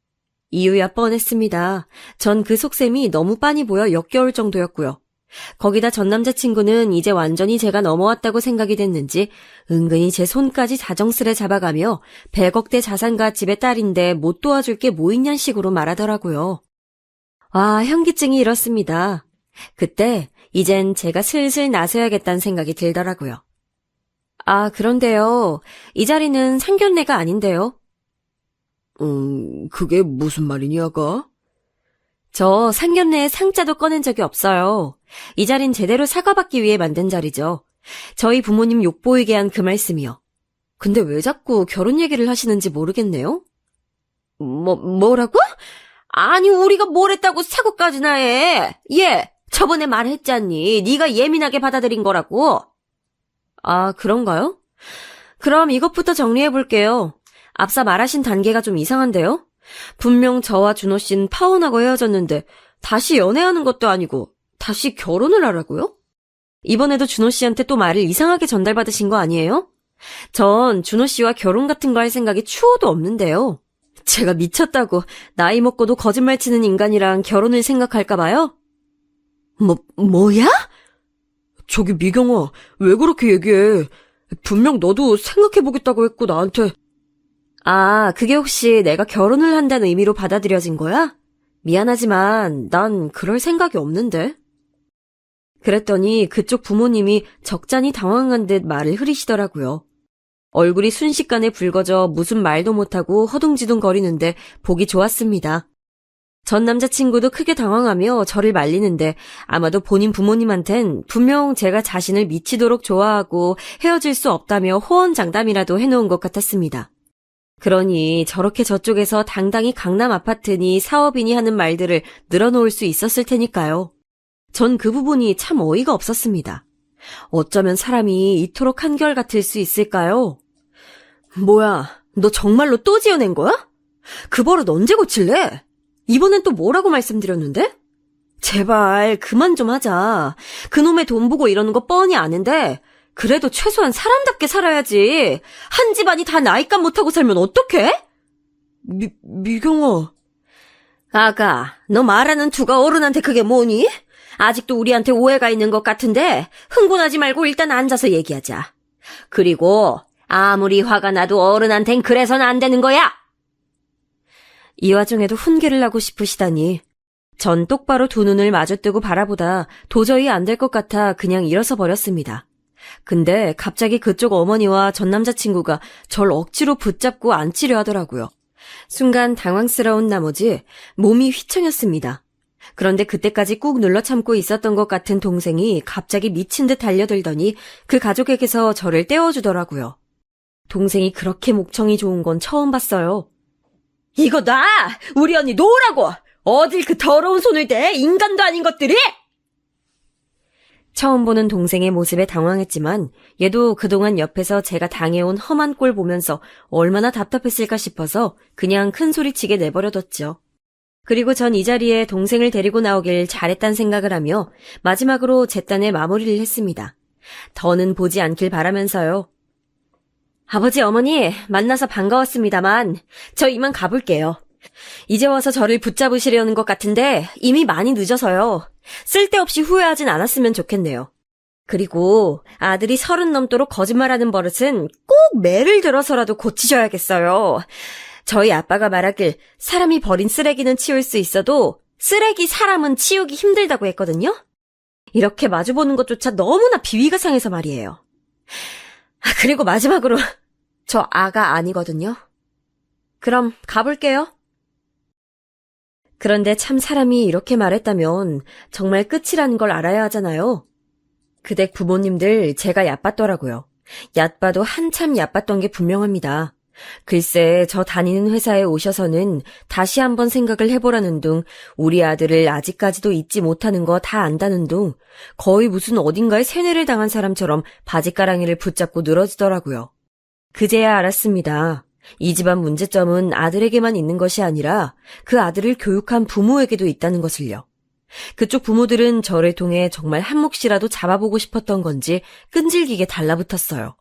이유야 뻔했습니다. 전 그 속셈이 너무 빤히 보여 역겨울 정도였고요. 거기다 전 남자친구는 이제 완전히 제가 넘어왔다고 생각이 됐는지 은근히 제 손까지 자정스레 잡아가며 100억대 자산가 집의 딸인데 못 도와줄 게 뭐 있냔 식으로 말하더라고요. 아, 현기증이 이렇습니다. 그때 이젠 제가 슬슬 나서야겠다는 생각이 들더라고요. 아, 그런데요. 이 자리는 상견례가 아닌데요. 그게 무슨 말이니, 아가? 저 상견례에 상자도 꺼낸 적이 없어요. 이 자린 제대로 사과받기 위해 만든 자리죠. 저희 부모님 욕보이게 한 그 말씀이요. 근데 왜 자꾸 결혼 얘기를 하시는지 모르겠네요. 뭐라고? 아니, 우리가 뭘 했다고 사고까지나 해. 얘, 저번에 말했잖니. 네가 예민하게 받아들인 거라고. 아, 그런가요? 그럼 이것부터 정리해볼게요. 앞서 말하신 단계가 좀 이상한데요? 분명 저와 준호 씨는 파혼하고 헤어졌는데 다시 연애하는 것도 아니고 다시 결혼을 하라고요? 이번에도 준호 씨한테 또 말을 이상하게 전달받으신 거 아니에요? 전 준호 씨와 결혼 같은 거 할 생각이 추호도 없는데요. 제가 미쳤다고 나이 먹고도 거짓말 치는 인간이랑 결혼을 생각할까 봐요? 뭐야? 저기 미경아, 왜 그렇게 얘기해? 분명 너도 생각해보겠다고 했고 나한테. 아, 그게 혹시 내가 결혼을 한다는 의미로 받아들여진 거야? 미안하지만 난 그럴 생각이 없는데. 그랬더니 그쪽 부모님이 적잖이 당황한 듯 말을 흐리시더라고요. 얼굴이 순식간에 붉어져 무슨 말도 못하고 허둥지둥 거리는데 보기 좋았습니다. 전 남자친구도 크게 당황하며 저를 말리는데 아마도 본인 부모님한텐 분명 제가 자신을 미치도록 좋아하고 헤어질 수 없다며 호언장담이라도 해놓은 것 같았습니다. 그러니 저렇게 저쪽에서 당당히 강남 아파트니 사업이니 하는 말들을 늘어놓을 수 있었을 테니까요. 전 그 부분이 참 어이가 없었습니다. 어쩌면 사람이 이토록 한결같을 수 있을까요? 뭐야, 너 정말로 또 지어낸 거야? 그 버릇 언제 고칠래? 이번엔 또 뭐라고 말씀드렸는데? 제발 그만 좀 하자. 그놈의 돈 보고 이러는 거 뻔히 아는데 그래도 최소한 사람답게 살아야지. 한 집안이 다 나이값 못하고 살면 어떡해? 미경아. 아가, 너 말하는 두가 어른한테 그게 뭐니? 아직도 우리한테 오해가 있는 것 같은데 흥분하지 말고 일단 앉아서 얘기하자. 그리고 아무리 화가 나도 어른한텐 그래서는 안 되는 거야. 이 와중에도 훈계를 하고 싶으시다니. 전 똑바로 두 눈을 마주뜨고 바라보다 도저히 안 될 것 같아 그냥 일어서 버렸습니다. 근데 갑자기 그쪽 어머니와 전 남자친구가 절 억지로 붙잡고 앉히려 하더라고요. 순간 당황스러운 나머지 몸이 휘청였습니다. 그런데 그때까지 꾹 눌러 참고 있었던 것 같은 동생이 갑자기 미친 듯 달려들더니 그 가족에게서 저를 떼어주더라고요. 동생이 그렇게 목청이 좋은 건 처음 봤어요. 이거 놔! 우리 언니 놓으라고! 어딜 그 더러운 손을 대! 인간도 아닌 것들이! 처음 보는 동생의 모습에 당황했지만 얘도 그동안 옆에서 제가 당해온 험한 꼴 보면서 얼마나 답답했을까 싶어서 그냥 큰 소리치게 내버려뒀죠. 그리고 전 이 자리에 동생을 데리고 나오길 잘했단 생각을 하며 마지막으로 제 딴에 마무리를 했습니다. 더는 보지 않길 바라면서요. 아버지, 어머니, 만나서 반가웠습니다만 저 이만 가볼게요. 이제 와서 저를 붙잡으시려는 것 같은데 이미 많이 늦어서요. 쓸데없이 후회하진 않았으면 좋겠네요. 그리고 아들이 30 넘도록 거짓말하는 버릇은 꼭 매를 들어서라도 고치셔야겠어요. 저희 아빠가 말하길 사람이 버린 쓰레기는 치울 수 있어도 쓰레기 사람은 치우기 힘들다고 했거든요. 이렇게 마주보는 것조차 너무나 비위가 상해서 말이에요. 그리고 마지막으로 저 아가 아니거든요. 그럼 가볼게요. 그런데 참 사람이 이렇게 말했다면 정말 끝이라는 걸 알아야 하잖아요. 그댁 부모님들 제가 얕봤더라고요. 얕봐도 한참 얕봤던 게 분명합니다. 글쎄 저 다니는 회사에 오셔서는 다시 한번 생각을 해보라는 둥 우리 아들을 아직까지도 잊지 못하는 거 다 안다는 둥 거의 무슨 어딘가에 세뇌를 당한 사람처럼 바짓가랑이를 붙잡고 늘어지더라고요. 그제야 알았습니다. 이 집안 문제점은 아들에게만 있는 것이 아니라 그 아들을 교육한 부모에게도 있다는 것을요. 그쪽 부모들은 저를 통해 정말 한 몫이라도 잡아보고 싶었던 건지 끈질기게 달라붙었어요.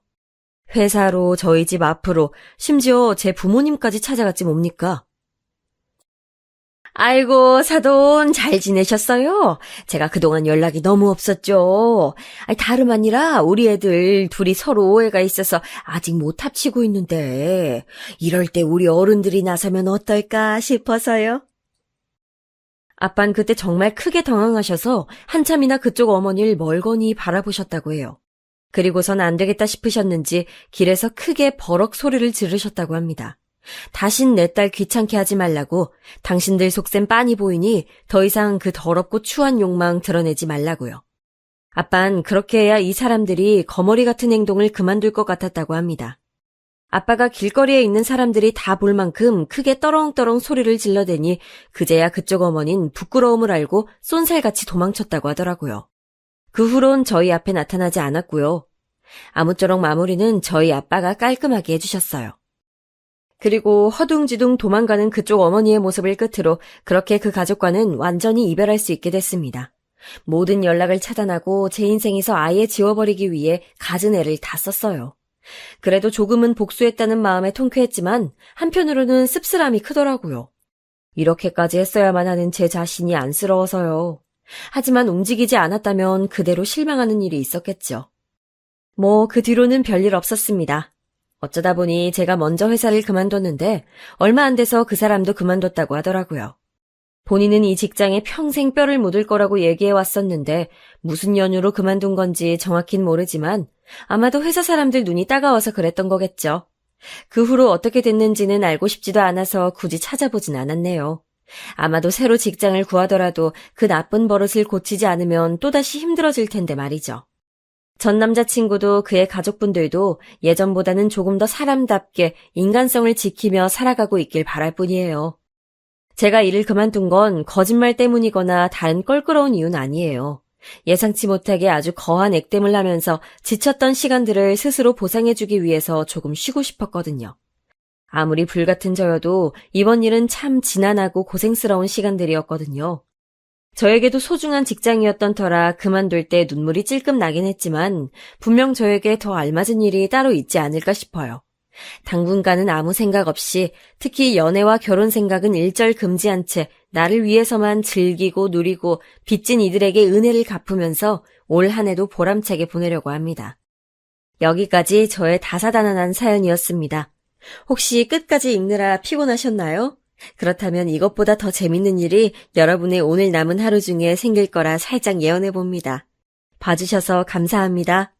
회사로 저희 집 앞으로 심지어 제 부모님까지 찾아갔지 뭡니까? 아이고 사돈 잘 지내셨어요? 제가 그동안 연락이 너무 없었죠. 다름 아니라 우리 애들 둘이 서로 오해가 있어서 아직 못 합치고 있는데 이럴 때 우리 어른들이 나서면 어떨까 싶어서요. 아빤 그때 정말 크게 당황하셔서 한참이나 그쪽 어머니를 멀거니 바라보셨다고 해요. 그리고선 안 되겠다 싶으셨는지 길에서 크게 버럭 소리를 지르셨다고 합니다. 다신 내 딸 귀찮게 하지 말라고 당신들 속셈 빤히 보이니 더 이상 그 더럽고 추한 욕망 드러내지 말라고요. 아빤 그렇게 해야 이 사람들이 거머리 같은 행동을 그만둘 것 같았다고 합니다. 아빠가 길거리에 있는 사람들이 다 볼 만큼 크게 떠렁떠렁 소리를 질러대니 그제야 그쪽 어머닌 부끄러움을 알고 쏜살같이 도망쳤다고 하더라고요. 그 후론 저희 앞에 나타나지 않았고요. 아무쪼록 마무리는 저희 아빠가 깔끔하게 해주셨어요. 그리고 허둥지둥 도망가는 그쪽 어머니의 모습을 끝으로 그렇게 그 가족과는 완전히 이별할 수 있게 됐습니다. 모든 연락을 차단하고 제 인생에서 아예 지워버리기 위해 갖은 애를 다 썼어요. 그래도 조금은 복수했다는 마음에 통쾌했지만 한편으로는 씁쓸함이 크더라고요. 이렇게까지 했어야만 하는 제 자신이 안쓰러워서요. 하지만 움직이지 않았다면 그대로 실망하는 일이 있었겠죠. 뭐 그 뒤로는 별일 없었습니다. 어쩌다 보니 제가 먼저 회사를 그만뒀는데 얼마 안 돼서 그 사람도 그만뒀다고 하더라고요. 본인은 이 직장에 평생 뼈를 묻을 거라고 얘기해 왔었는데 무슨 연유로 그만둔 건지 정확히는 모르지만 아마도 회사 사람들 눈이 따가워서 그랬던 거겠죠. 그 후로 어떻게 됐는지는 알고 싶지도 않아서 굳이 찾아보진 않았네요. 아마도 새로 직장을 구하더라도 그 나쁜 버릇을 고치지 않으면 또다시 힘들어질 텐데 말이죠. 전 남자친구도 그의 가족분들도 예전보다는 조금 더 사람답게 인간성을 지키며 살아가고 있길 바랄 뿐이에요. 제가 일을 그만둔 건 거짓말 때문이거나 다른 껄끄러운 이유는 아니에요. 예상치 못하게 아주 거한 액땜을 하면서 지쳤던 시간들을 스스로 보상해주기 위해서 조금 쉬고 싶었거든요. 아무리 불같은 저여도 이번 일은 참 지난하고 고생스러운 시간들이었거든요. 저에게도 소중한 직장이었던 터라 그만둘 때 눈물이 찔끔 나긴 했지만 분명 저에게 더 알맞은 일이 따로 있지 않을까 싶어요. 당분간은 아무 생각 없이 특히 연애와 결혼 생각은 일절 금지한 채 나를 위해서만 즐기고 누리고 빚진 이들에게 은혜를 갚으면서 올 한 해도 보람차게 보내려고 합니다. 여기까지 저의 다사다난한 사연이었습니다. 혹시 끝까지 읽느라 피곤하셨나요? 그렇다면 이것보다 더 재밌는 일이 여러분의 오늘 남은 하루 중에 생길 거라 살짝 예언해봅니다. 봐주셔서 감사합니다.